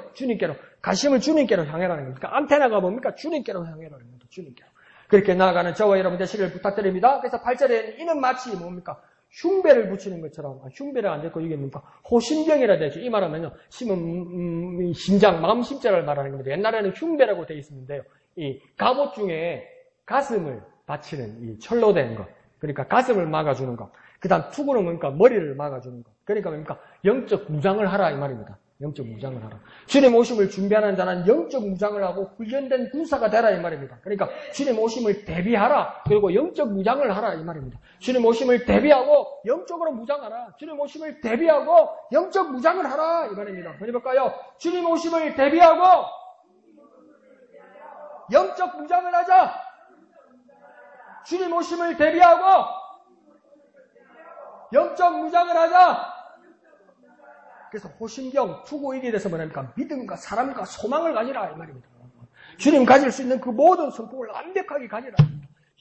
관심을 주님께로 향해라는 겁니다. 그러니까 안테나가 뭡니까? 주님께로 향해라는 겁니다. 주님께로. 그렇게 나아가는 저와 여러분 되시기를 부탁드립니다. 그래서 8절에는 이는 마치 뭡니까? 흉배를 붙이는 것처럼, 흉배를 안 됐고 이게 뭡니까? 호심경이라 되죠. 이 말하면요, 심은 심장, 마음 심자를 말하는 겁니다. 옛날에는 흉배라고 되어 있었는데요. 이 갑옷 중에 가슴을 받치는 이 철로 된 것. 그러니까 가슴을 막아주는 것. 그 다음 투구는 뭡니까? 머리를 막아주는 것. 그러니까 뭡니까? 영적 무장을 하라 이 말입니다. 영적 무장을 하라. 주님 오심을 준비하는 자는 영적 무장을 하고 훈련된 군사가 되라 이 말입니다. 그러니까 주님 오심을 대비하라. 그리고 영적 무장을 하라 이 말입니다. 주님 오심을 대비하고 영적으로 무장하라. 주님 오심을 대비하고 영적 무장을 하라 이 말입니다. 한번 해볼까요? 주님 오심을 대비하고 영적 무장을 하자. 주님 오심을 대비하고 영적 무장을 하자. 그래서 호심경, 투고일에 대해서 뭐랍니까? 믿음과 사랑과 소망을 가지라 이 말입니다. 주님 가질 수 있는 그 모든 성품을 완벽하게 가지라.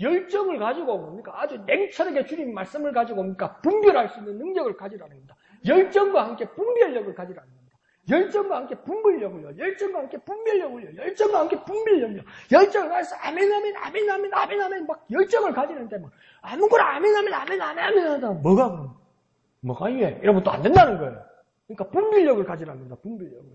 열정을 가지고 뭡니까? 아주 냉철하게 주님 말씀을 가지고 뭡니까? 분별할 수 있는 능력을 가지라는 겁니다. 열정과 함께 분별력을 가지라는 겁니다. 열정과 함께 분별력을요. 열정과 함께 분별력을요. 열정과 함께 분별력을요. 열정을 가지고 아멘 아멘 아멘 아멘 아멘 아멘 막 열정을 가지는데 뭐 아무거나 아멘 아멘 아멘 아멘 아멘 하다 뭐가 그럼 뭐가 이게 이러면 또 안 된다는 거예요. 그러니까 분별력을 가지랍니다. 분별력을.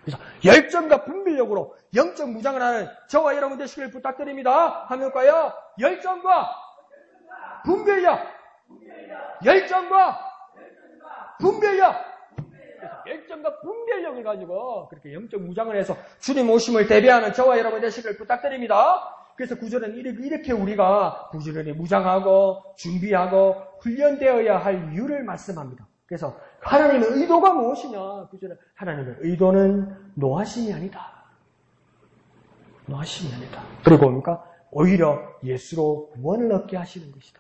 그래서 열정과 분별력으로 영적 무장을 하는 저와 여러분 되시길 부탁드립니다. 하면까요? 열정과 분별력. 열정과 분별력. 그래서 열정과 분별력을 가지고 그렇게 영적 무장을 해서 주님 오심을 대비하는 저와 여러분 되시길 부탁드립니다. 그래서 9절은 이렇게 우리가 부지런히 무장하고 준비하고 훈련되어야 할 이유를 말씀합니다. 그래서 하나님의 의도가 무엇이냐? 그죠? 하나님의 의도는 노하심이 아니다. 노하심이 아니다. 그리고 뭡니까? 오히려 예수로 구원을 얻게 하시는 것이다.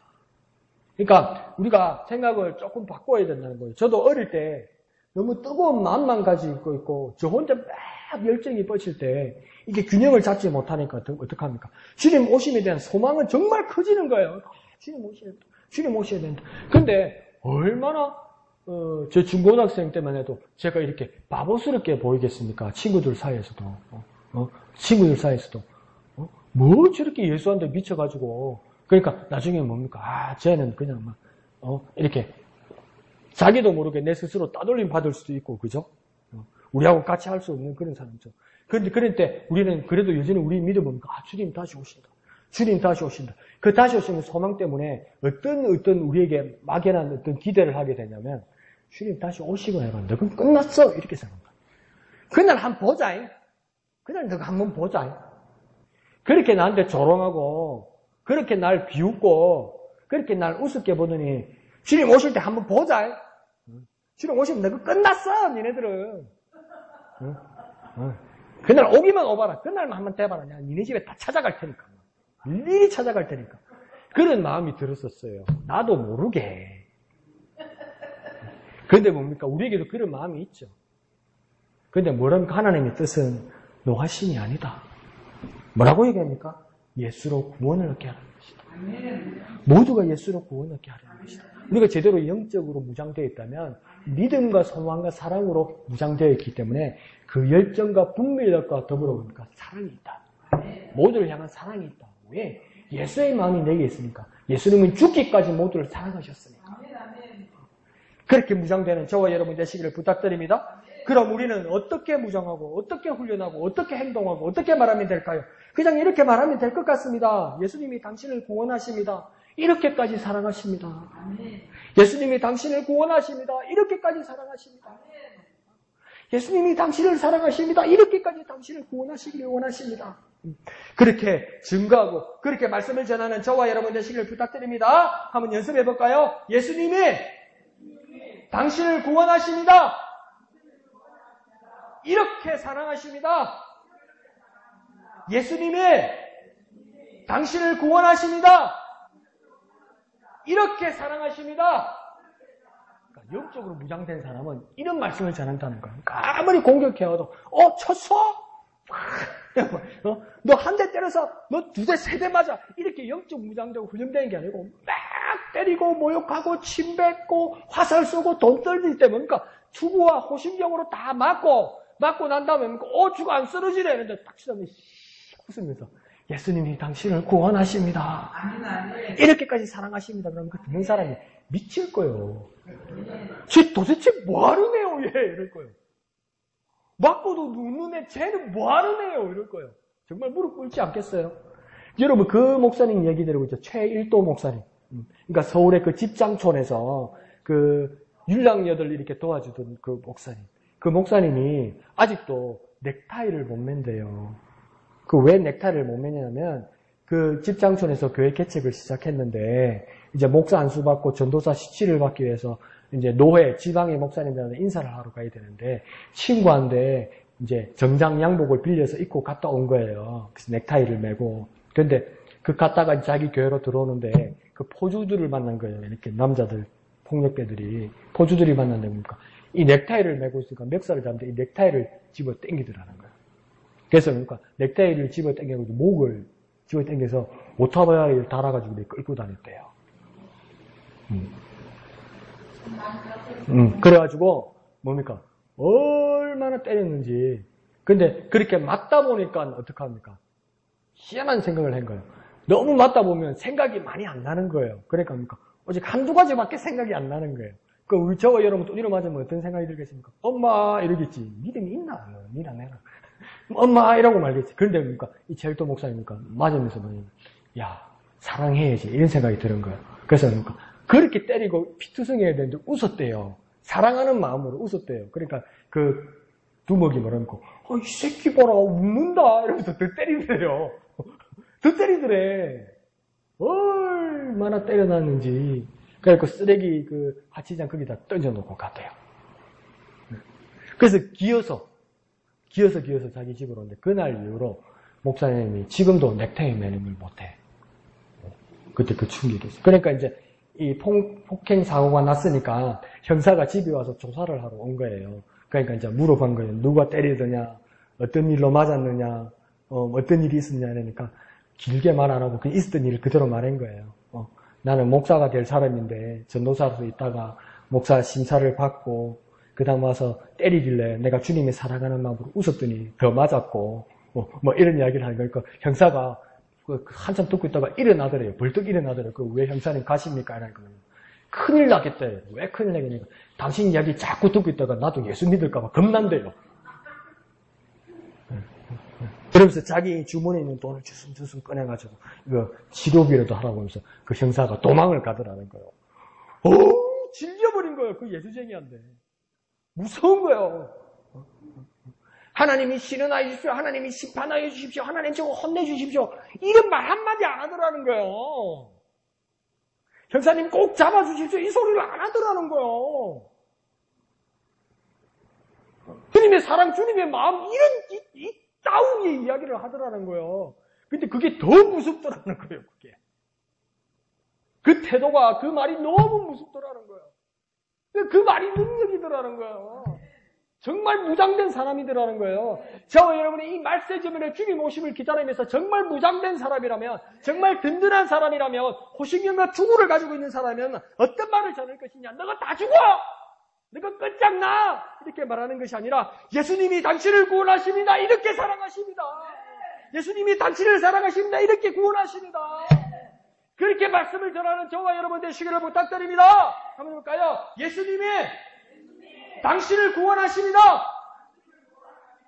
그러니까 우리가 생각을 조금 바꿔야 된다는 거예요. 저도 어릴 때 너무 뜨거운 마음만 가지고 있고 저 혼자 막 열정이 뻗칠 때 이게 균형을 잡지 못하니까 어떡합니까? 주님 오심에 대한 소망은 정말 커지는 거예요. 주님 오셔야 된다. 근데 얼마나 저 중고등학생 때만 해도 제가 이렇게 바보스럽게 보이겠습니까? 친구들 사이에서도 뭐 저렇게 예수한테 미쳐가지고 그러니까 나중에 뭡니까? 쟤는 그냥 막 이렇게 자기도 모르게 내 스스로 따돌림 받을 수도 있고, 그죠? 우리하고 같이 할 수 없는 그런 사람이죠. 그런데 그럴 때 우리는 그래도 여전히 우리 믿어봅니까? 주님 다시 오신다. 주님 다시 오신다. 그 다시 오시는 소망 때문에 어떤 우리에게 막연한 어떤 기대를 하게 되냐면, 주님 다시 오시고 해봐. 너는 끝났어. 이렇게 생각합니다. 그날 한번 보자. 그날 너가 한번 보자. 그렇게 나한테 조롱하고, 그렇게 날 비웃고, 그렇게 날 우습게 보더니, 주님 오실 때 한번 보자. 주님 오시면 너가 끝났어, 니네들은. 그날 오기만 오봐라. 그날만 한번 대봐라. 내가 니네 집에 다 찾아갈 테니까. 일일이 찾아갈 테니까. 그런 마음이 들었었어요. 나도 모르게. 그런데 뭡니까? 우리에게도 그런 마음이 있죠. 그런데 뭐랍니까? 하나님의 뜻은 노하심이 아니다. 뭐라고 얘기합니까? 예수로 구원을 얻게 하라는 것이다. 모두가 예수로 구원을 얻게 하라는 것이다. 우리가 제대로 영적으로 무장되어 있다면 믿음과 소망과 사랑으로 무장되어 있기 때문에 그 열정과 분별력과 더불어 보니까 사랑이 있다. 모두를 향한 사랑이 있다. 왜? 예수의 마음이 내게 있으니까. 예수님은 죽기까지 모두를 사랑하셨으니까. 그렇게 무장되는 저와 여러분 되시기를 부탁드립니다. 그럼 우리는 어떻게 무장하고 어떻게 훈련하고 어떻게 행동하고 어떻게 말하면 될까요? 그냥 이렇게 말하면 될 것 같습니다. 예수님이 당신을 구원하십니다. 이렇게까지 사랑하십니다. 예수님이 당신을 구원하십니다. 이렇게까지 사랑하십니다. 예수님이 당신을 사랑하십니다. 이렇게까지 당신을 구원하시기를 원하십니다. 그렇게 증거하고 그렇게 말씀을 전하는 저와 여러분 되시기를 부탁드립니다. 한번 연습해 볼까요? 예수님이 당신을 구원하십니다. 이렇게 사랑하십니다. 예수님이 당신을 구원하십니다. 이렇게 사랑하십니다. 그러니까 영적으로 무장된 사람은 이런 말씀을 전한다는 거예요. 그러니까 아무리 공격해와도 쳤어? 너 한 대 때려서 너 두 대, 세 대 맞아. 이렇게 영적 무장되고 훈련되는 게 아니고 막 때리고 모욕하고 침뱉고 화살 쏘고 돈 떨릴 때 뭡니까? 투구와 호신경으로 다 맞고 난 다음에 뭡니까? 주가 안 쓰러지네. 이런데 딱 치면 웃으면서 예수님이 당신을 구원하십니다. 이렇게까지 사랑하십니다. 그러면 그 듣는 사람이 미칠 거예요. 쟤 도대체 뭐하는 애요? 얘 이럴 거예요. 맞고도 웃는 애 쟤는 뭐하는 애요? 이럴 거예요. 정말 무릎 꿇지 않겠어요? 여러분 그 목사님 얘기 들으고 있죠. 최일도 목사님. 그러니까 서울의 그 집장촌에서 그 율랑녀들 이렇게 도와주던 그 목사님. 그 목사님이 아직도 넥타이를 못 맨대요. 그 왜 넥타이를 못 매냐면 그 집장촌에서 교회 개척을 시작했는데 이제 목사 안수 받고 전도사 시치를 받기 위해서 이제 노회 지방의 목사님들한테 인사를 하러 가야 되는데 친구한테 이제 정장 양복을 빌려서 입고 갔다 온 거예요. 그래서 넥타이를 매고. 근데 그 갔다가 자기 교회로 들어오는데 그 포주들을 만난 거예요. 이렇게 남자들 폭력배들이 포주들이 만났는데 뭡니까? 이 넥타이를 매고 있으니까 멱살을 잡는데 이 넥타이를 집어 당기더라는 거예요. 그래서 그러니까 넥타이를 집어 당겨가지고 목을 집어 당겨서 오토바이를 달아가지고 끌고 다녔대요. 그래가지고 뭡니까? 얼마나 때렸는지. 근데 그렇게 맞다 보니까 어떡합니까? 희한한 생각을 한 거예요. 너무 맞다 보면 생각이 많이 안 나는 거예요. 그러니까 뭡니까? 오직 한두 가지밖에 생각이 안 나는 거예요. 그 저와 여러분 또 이러 맞으면 어떤 생각이 들겠습니까? 엄마 이러겠지. 믿음이 있나? 니나 내가. 엄마 이라고 말겠지. 그런데 뭡니까? 이 제일도 목사님이니까 맞으면서 뭐냐면 야 사랑해야지 이런 생각이 드는 거예요. 그래서 뭡니까? 그렇게 때리고 피투성해야 되는데 웃었대요. 사랑하는 마음으로 웃었대요. 그러니까 그 두목이 뭐랍니까? 이 새끼 봐라 웃는다 이러면서 더 때리더래요. 더 때리더래. 얼마나 때려놨는지. 그래서 쓰레기 그 하치장 거기다 던져놓고 갔대요. 그래서 기어서 자기 집으로 오는데 그날 이후로 목사님이 지금도 넥타이 매는 걸 못해. 그때 그 충격이 있어요. 그러니까 이제 이 폭행 사고가 났으니까 형사가 집에 와서 조사를 하러 온 거예요. 그러니까 이제 물어본 거예요. 누가 때리더냐, 어떤 일로 맞았느냐, 어떤 일이 있었냐 이러니까 길게 말 안 하고 그 있었던 일을 그대로 말한 거예요. 나는 목사가 될 사람인데 전도사로 있다가 목사 심사를 받고 그 다음 와서 때리길래 내가 주님이 사랑하는 마음으로 웃었더니 더 맞았고 뭐 이런 이야기를 하는 거니까 형사가 한참 듣고 있다가 일어나더래요. 벌떡 일어나더래요. 왜 형사님 가십니까? 이러니까 큰일 나겠대요. 왜 큰일 나겠냐니까 당신 이야기 자꾸 듣고 있다가 나도 예수 믿을까 봐 겁난대요. 그러면서 자기 주머니에 있는 돈을 주섬주섬 꺼내가지고 이거 치료비라도 하라고 하면서 그 형사가 도망을 가더라는 거예요. 질려버린 거예요. 그 예수쟁이한테. 무서운 거예요. 하나님이 신은하여 주십시오. 하나님이 심판하여 주십시오. 하나님 저거 혼내주십시오. 이런 말 한마디 안 하더라는 거예요. 형사님 꼭 잡아주십시오. 이 소리를 안 하더라는 거예요. 주님의 사랑, 주님의 마음, 이런 이 다운의 이야기를 하더라는 거예요. 근데 그게 더 무섭더라는 거예요. 그게. 그 태도가, 그 말이 너무 무섭더라는 거예요. 그 말이 능력이더라는 거예요. 정말 무장된 사람이더라는 거예요. 저와 여러분이 이 말세점에 주님 오심을 기다리면서 정말 무장된 사람이라면, 정말 든든한 사람이라면, 호신경과 투구를 가지고 있는 사람이면 어떤 말을 전할 것이냐. 너가 다 죽어! 너가 끝장나! 이렇게 말하는 것이 아니라 예수님이 당신을 구원하십니다. 이렇게 사랑하십니다. 예수님이 당신을 사랑하십니다. 이렇게 구원하십니다. 그렇게 말씀을 전하는 저와 여러분 되시기를 부탁드립니다. 한번 해볼까요? 예수님이 당신을 구원하십니다.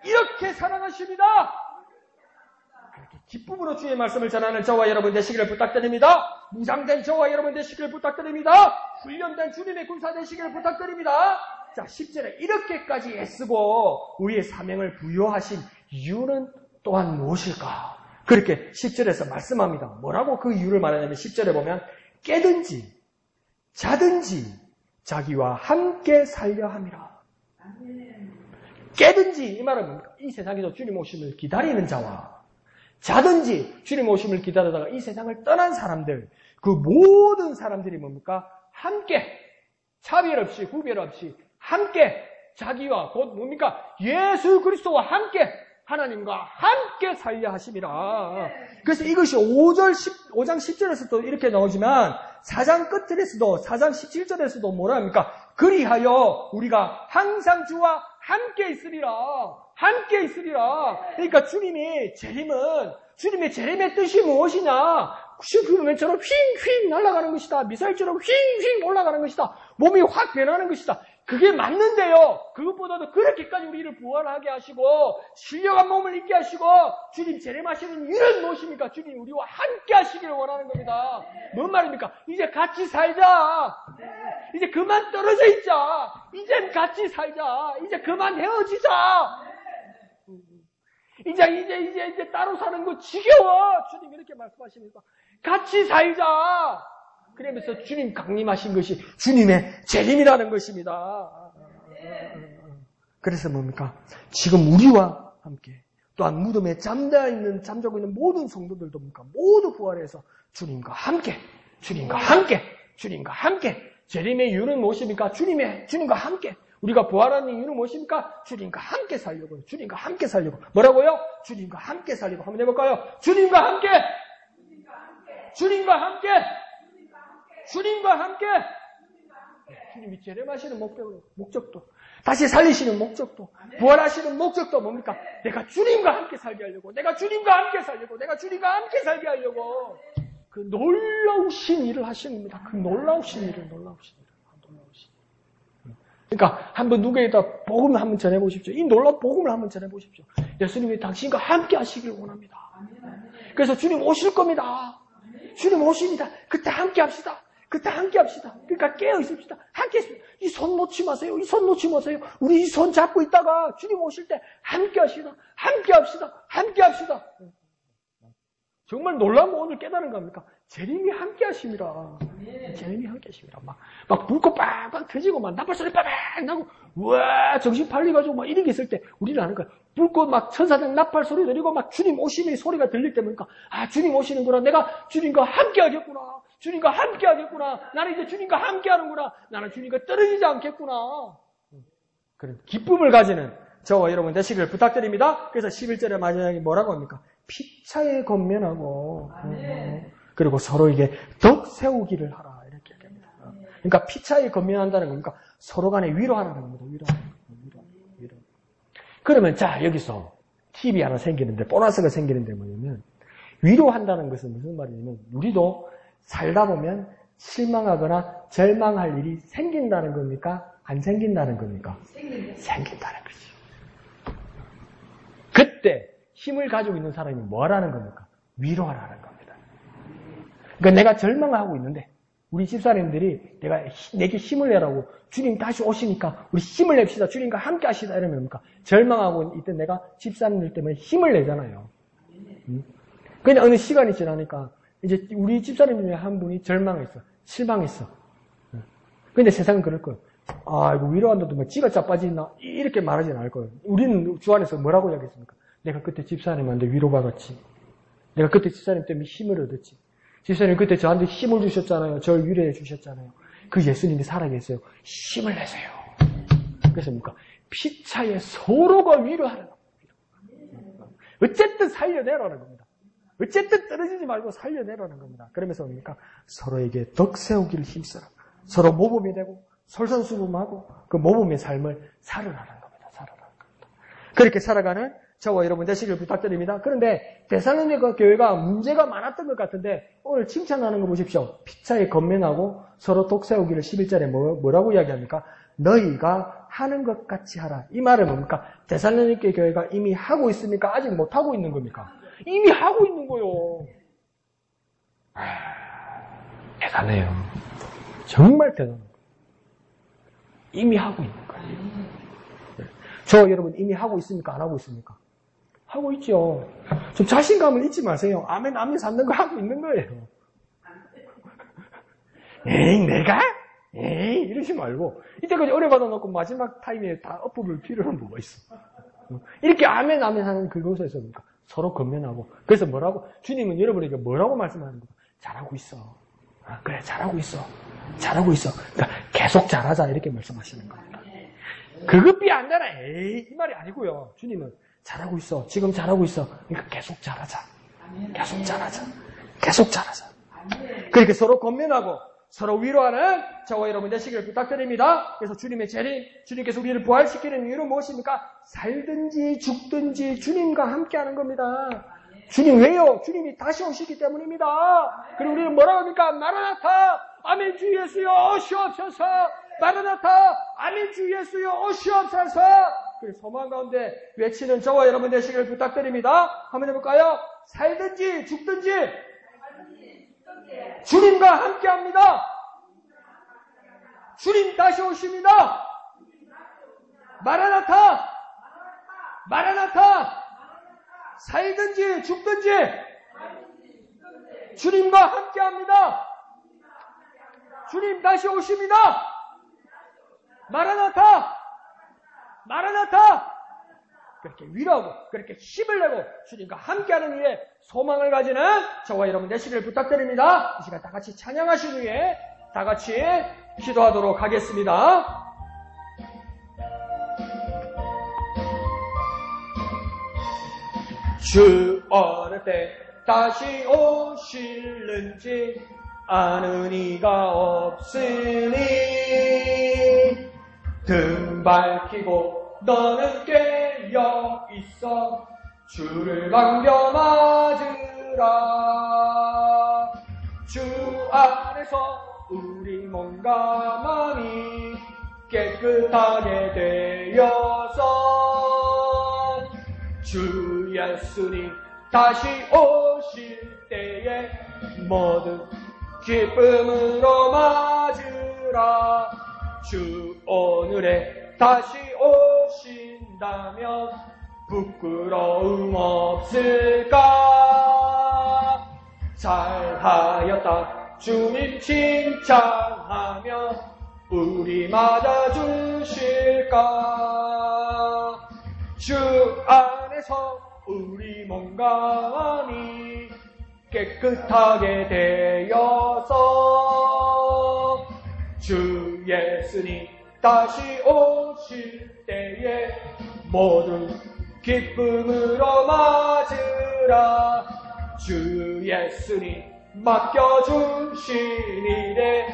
이렇게 사랑하십니다. 그렇게 기쁨으로 주의 말씀을 전하는 저와 여러분 되시기를 부탁드립니다. 무장된 저와 여러분 되시기를 부탁드립니다. 훈련된 주님의 군사 되시기를 부탁드립니다. 자, 10절에 이렇게까지 애쓰고 우리의 사명을 부여하신 이유는 또한 무엇일까? 그렇게 10절에서 말씀합니다. 뭐라고 그 이유를 말하냐면 10절에 보면 깨든지 자든지 자기와 함께 살려 함이라. 깨든지 이 말은 뭡니까? 이 세상에서 주님 오심을 기다리는 자와 자든지 주님 오심을 기다리다가 이 세상을 떠난 사람들, 그 모든 사람들이 뭡니까? 함께 차별 없이 구별 없이 함께 자기와 곧 뭡니까? 예수 그리스도와 함께 하나님과 함께 살려 하심이라. 그래서 이것이 5장 10절에서도 이렇게 나오지만 4장 끝에서도 4장 17절에서도 뭐라 합니까? 그리하여 우리가 항상 주와 함께 있으리라. 함께 있으리라. 그러니까 주님의 재림의 뜻이 무엇이냐? 슈퍼맨처럼 휙휙 날아가는 것이다. 미사일처럼 휙휙 올라가는 것이다. 몸이 확 변하는 것이다. 그게 맞는데요. 그것보다도 그렇게까지 우리를 부활하게 하시고 신령한 몸을 입게 하시고 주님 재림하시는 이유는 무엇입니까? 주님 우리와 함께 하시기를 원하는 겁니다. 뭔 말입니까? 이제 같이 살자. 이제 그만 떨어져 있자. 이젠 같이 살자. 이제 그만 헤어지자. 이제 따로 사는 거 지겨워. 주님 이렇게 말씀하십니다. 같이 살자. 그러면서 주님 강림하신 것이 주님의 재림이라는 것입니다. 그래서 뭡니까? 지금 우리와 함께 또한 무덤에 잠자고 있는 모든 성도들도 뭡니까? 모두 부활해서 주님과 함께 재림의 이유는 무엇입니까? 주님과 함께 우리가 부활하는 이유는 무엇입니까? 주님과 함께 살려고요. 주님과 함께 살려고. 뭐라고요? 주님과 함께 살려고. 한번 해볼까요? 주님과 함께 주님이 재림하시는 목적도 다시 살리시는 목적도 부활하시는 목적도 뭡니까? 내가 주님과 함께 살게 하려고 내가 주님과 함께 살게 하려고 그 놀라우신 일을 하시는 겁니다. 그 놀라우신 일을. 그러니까 한번 누구에다 복음을 한번 전해보십시오. 이 놀라운 복음을 한번 전해보십시오. 예수님이 당신과 함께 하시길 원합니다. 그래서 주님 오실 겁니다. 주님 오십니다. 그때 함께 합시다. 그러니까 깨어 있읍시다. 함께 있습니다. 이 손 놓지 마세요. 우리 이 손 잡고 있다가 주님 오실 때 함께 합시다. 정말 놀라운 오늘 깨달은 겁니까? 재림이 함께 하심이라. 막 불꽃 빵빵 터지고 막 나팔소리 빵빵 나고 우와 정신 팔려가지고 막 이런 게 있을 때 우리는 아는 거야. 불꽃 막 천사장 나팔 소리 들리고 막 주님 오심의 소리가 들릴 때 보니까 아 주님 오시는구나. 내가 주님과 함께 하겠구나. 주님과 함께 하겠구나. 나는 이제 주님과 함께 하는구나. 나는 주님과 떨어지지 않겠구나. 그런 기쁨을 가지는 저와 여러분 되시기를 부탁드립니다. 그래서 11절의 마지막에 뭐라고 합니까? 피차에 건면하고 그리고 서로에게 덕 세우기를 하라. 이렇게 얘기합니다. 그러니까 피차에 건면한다는 겁니까? 서로 간에 위로하라는 겁니다. 위로. 그러면 자 여기서 팁이 하나 생기는데 보너스가 생기는데 뭐냐면 위로한다는 것은 무슨 말이냐면 우리도 살다 보면 실망하거나 절망할 일이 생긴다는 겁니까? 안 생긴다는 겁니까? 생긴다는 거죠. 그때 힘을 가지고 있는 사람이 뭐라는 겁니까? 위로하라는 겁니다. 그러니까 내가 절망하고 있는데 우리 집사님들이 내게 힘을 내라고 주님 다시 오시니까 우리 힘을 냅시다. 주님과 함께 하시다 이러면 뭡니까? 절망하고 있던 내가 집사님들 때문에 힘을 내잖아요. 근데 어느 시간이 지나니까 이제 우리 집사님 중에 한 분이 절망했어. 실망했어. 근데 세상은 그럴 거예요. 아, 이거 위로한다도 뭐 지가 자빠지나? 이렇게 말하진 않을 거예요. 우리는 주 안에서 뭐라고 이야기했습니까? 내가 그때 집사님한테 위로받았지. 내가 그때 집사님 때문에 힘을 얻었지. 집사님 그때 저한테 힘을 주셨잖아요. 저를 위로해 주셨잖아요. 그 예수님이 살아계세요. 힘을 내세요. 그래서 뭡니까? 피차에 서로가 위로하라는 겁니다. 어쨌든 살려내라는 겁니다. 어쨌든 떨어지지 말고 살려내라는 겁니다. 그러면서 뭡니까? 서로에게 덕 세우기를 힘써라. 서로 모범이 되고 솔선수범하고 그 모범의 삶을 살아라는 겁니다. 그렇게 살아가는 저와 여러분 되시길 부탁드립니다. 그런데 데살로니가 교회가 문제가 많았던 것 같은데 오늘 칭찬하는 거 보십시오. 피차에 건면하고 서로 덕 세우기를 11절에 뭐라고 이야기합니까? 너희가 하는 것 같이 하라. 이 말은 뭡니까? 데살로니가 교회가 이미 하고 있습니까? 아직 못하고 있는 겁니까? 이미 하고 있는 거요. 대단해요. 정말 대단해요. 이미 하고 있는 거예요. 저 여러분 이미 하고 있습니까? 안 하고 있습니까? 하고 있죠. 좀 자신감을 잊지 마세요. 아멘 삼는 거 하고 있는 거예요. 에이 내가? 에이 이러지 말고 이때까지 어려받아 놓고 마지막 타임에 다 엎어볼 필요는 뭐가 있어. 이렇게 아멘 하는 그곳에서 서로 건면하고 그래서 뭐라고? 주님은 여러분에게 뭐라고 말씀하는 거야? 잘하고 있어. 아, 그래 잘하고 있어. 잘하고 있어. 그러니까 계속 잘하자 이렇게 말씀하시는 겁니다. 그것비 안 되나? 에이 이 말이 아니고요. 주님은 잘하고 있어. 지금 잘하고 있어. 그러니까 계속 잘하자. 계속 잘하자. 계속 잘하자. 그렇게 서로 건면하고 서로 위로하는 저와 여러분 되시기를 부탁드립니다. 그래서 주님의 재림, 주님께서 우리를 부활시키는 이유는 무엇입니까? 살든지 죽든지 주님과 함께하는 겁니다. 주님 왜요? 주님이 다시 오시기 때문입니다. 그리고 우리는 뭐라고 합니까? 마라나타! 아멘 주 예수여 오시옵소서! 마라나타! 아멘 주 예수여 오시옵소서! 그 소망 가운데 외치는 저와 여러분 되시기를 부탁드립니다. 한번 해볼까요? 살든지 죽든지 주님과 함께합니다. 주님 다시 오십니다. 마라나타! 마라나타! 살든지 죽든지 주님과 함께합니다. 주님 다시 오십니다. 마라나타! 마라나타! 그렇게 위로하고 그렇게 힘을 내고 주님과 함께하는 일에 소망을 가지는 저와 여러분 되시기를 부탁드립니다. 이 시간 다 같이 찬양하신 후에 다 같이 기도하도록 하겠습니다. 주 어느 때 다시 오실는지 아는 이가 없으니 등 밝히고 너는 깨어 있어 주를 반겨 맞으라. 주 안에서 우리 몸과 마음이 깨끗하게 되어서 주 예수님 다시 오실 때에 모든 기쁨으로 맞으라. 주 오늘에 다시 오신다면 부끄러움 없을까? 잘하였다 주님 칭찬하며 우리 맞아주실까? 주 안에서 우리 몸과 마음이 깨끗하게 되어서 주 예수님 다시 오실 때에 모두 기쁨으로 맞으라. 주 예수님 맡겨주신 일에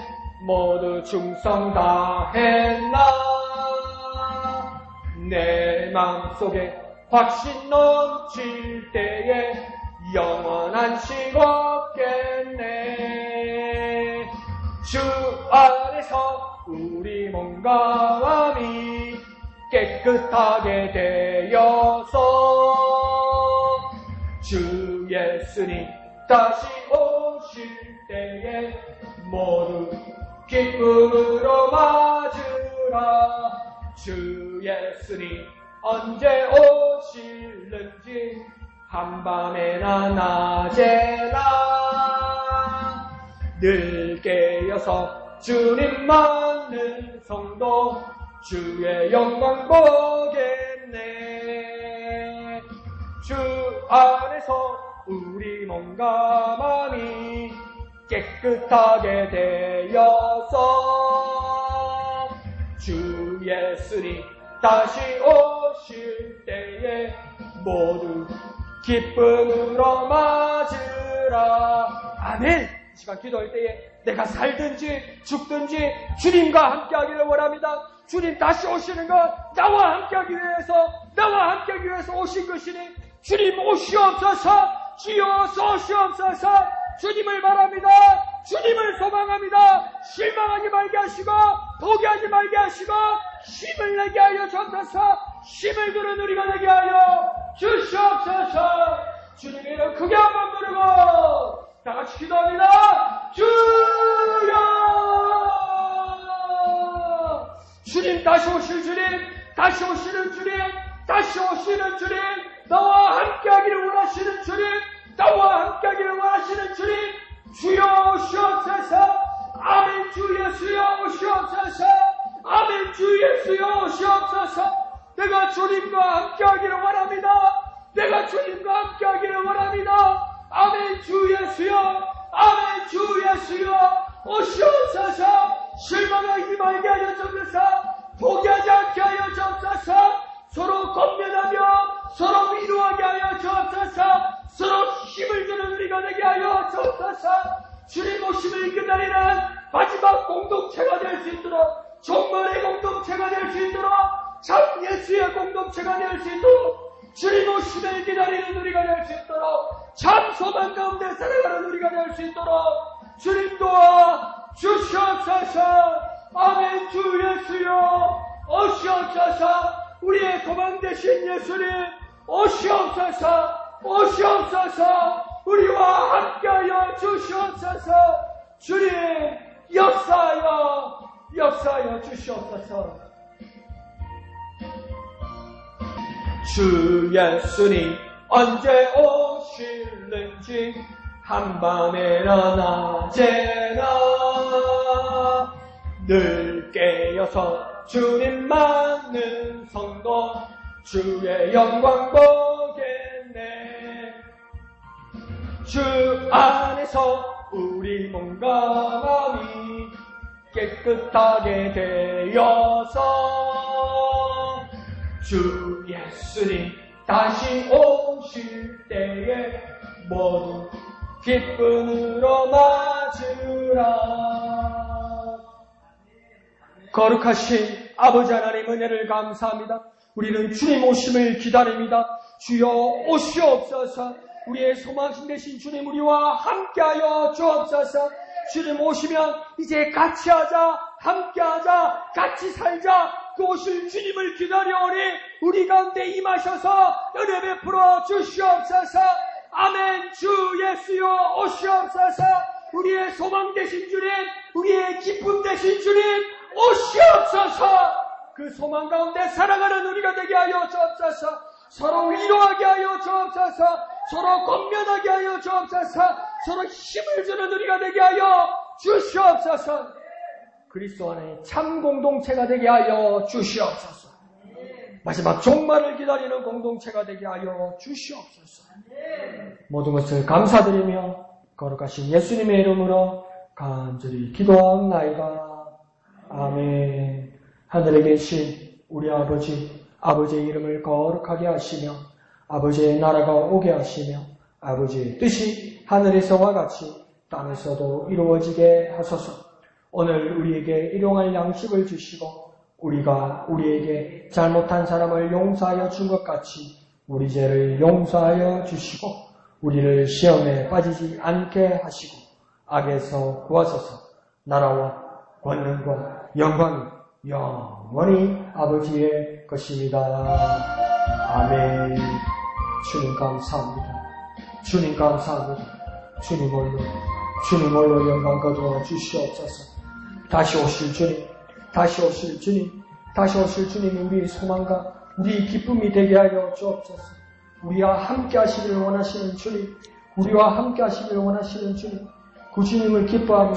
모두 충성 다했나. 내 마음속에 확신 넘칠 때에 영원한 식 없겠네. 주 안에서 우리 몸과 마음이 깨끗하게 되어서 주 예수님 다시 오실 때에 모두 기쁨으로 맞으라. 주 예수님 언제 오실는지 한밤에나 낮에나 늘 깨어서 주님 만난 성도 주의 영광 보겠네. 주 안에서 우리 몸과 마음이 깨끗하게 되어서 주 예수님 다시 오실 때에 모두 기쁨으로 맞으라. 아멘. 이 시간 기도할 때에 내가 살든지 죽든지 주님과 함께하기를 원합니다. 주님 다시 오시는 것 나와 함께하기 위해서 오신 것이니 주님 오시옵소서. 주여서 오시옵소서. 주님을 바랍니다. 주님을 소망합니다. 실망하지 말게 하시고 포기하지 말게 하시고 힘을 내게 하여 주옵소서. 힘을 주는 우리가 되게 하여 주시옵소서. 주님의 이름 크게 한번 부르고 다 같이 기도합니다. 주여. 주님 다시 오실 주님, 다시 오시는 주님, 다시 오시는 주님, 나와 함께하기를 원하시는 주님, 나와 함께하기를 원하시는 주님, 주여 오시옵소서. 아멘. 주 예수여 오시옵소서. 아멘. 주 예수여 오시옵소서. 내가 주님과 함께하기를 원합니다. 내가 주님과 함께하기를 원합니다. 아멘. 주 예수여. 아멘. 주 예수여 오시옵소서. 실망하지 말게 하여 주옵소서. 포기하지 않게 하여 주옵소서. 서로 권면하며 서로 위로하게 하여 주옵소서. 서로 힘을 주는 우리가 되게 하여 주옵소서. 주님 오심을 기다리는 마지막 공동체가 될 수 있도록, 종말의 공동체가 될 수 있도록, 참 예수의 공동체가 될 수 있도록, 주님 오심을 기다리는 우리가 될 수 있도록, 참 소망 가운데 살아가는 우리가 될 수 있도록 주님 도와 주시옵소서. 아멘. 주 예수여 오시옵소서. 우리의 소망 되신 예수님 오시옵소서. 오시옵소서. 우리와 함께하여 주시옵소서. 주님 역사하여 주시옵소서. 주 예수님 언제 오실는지 한밤에나 낮에나 늘 깨어서 주님 만난 성도 주의 영광 보겠네. 주 안에서 우리 몸과 마음이 깨끗하게 되어서 주 예수님 다시 오실 때에 모두 기쁨으로 맞으라. 거룩하신 아버지 하나님 은혜를 감사합니다. 우리는 주님 오심을 기다립니다. 주여 오시옵소서. 우리의 소망신 되신 주님 우리와 함께하여 주옵소서. 주님 오시면 이제 같이 하자, 함께하자, 같이 살자. 그 오실 주님을 기다려오니 우리 가운데 임하셔서 은혜 베풀어 주시옵소서. 아멘. 주 예수여 오시옵소서. 우리의 소망 되신 주님, 우리의 기쁨 되신 주님 오시옵소서. 그 소망 가운데 살아가는 우리가 되게 하여 주옵소서. 서로 위로하게 하여 주옵소서. 서로 권면하게 하여 주옵소서. 서로 힘을 주는 우리가 되게 하여 주시옵소서. 그리스도 안에 참 공동체가 되게 하여 주시옵소서. 마지막 종말을 기다리는 공동체가 되게 하여 주시옵소서. 모든 것을 감사드리며 거룩하신 예수님의 이름으로 간절히 기도하옵나이다. 아멘. 하늘에 계신 우리 아버지, 아버지의 이름을 거룩하게 하시며 아버지의 나라가 오게 하시며 아버지의 뜻이 하늘에서와 같이 땅에서도 이루어지게 하소서. 오늘 우리에게 일용할 양식을 주시고 우리가 우리에게 잘못한 사람을 용서하여 준 것 같이 우리 죄를 용서하여 주시고 우리를 시험에 빠지지 않게 하시고 악에서 구하소서. 나라와 권능과 영광이 영원히 아버지의 것입니다. 아멘. 주님 감사합니다. 주님 감사합니다. 주님 홀로 영광 거두어 주시옵소서. 다시 오실 주님, 다시 오실 주님, 다시 오실 주님이 우리의 소망과 우리의 기쁨이 되게 하여 주옵소서. 우리와 함께 하시기를 원하시는 주님, 우리와 함께 하시기를 원하시는 주님, 그 주님을 기뻐하며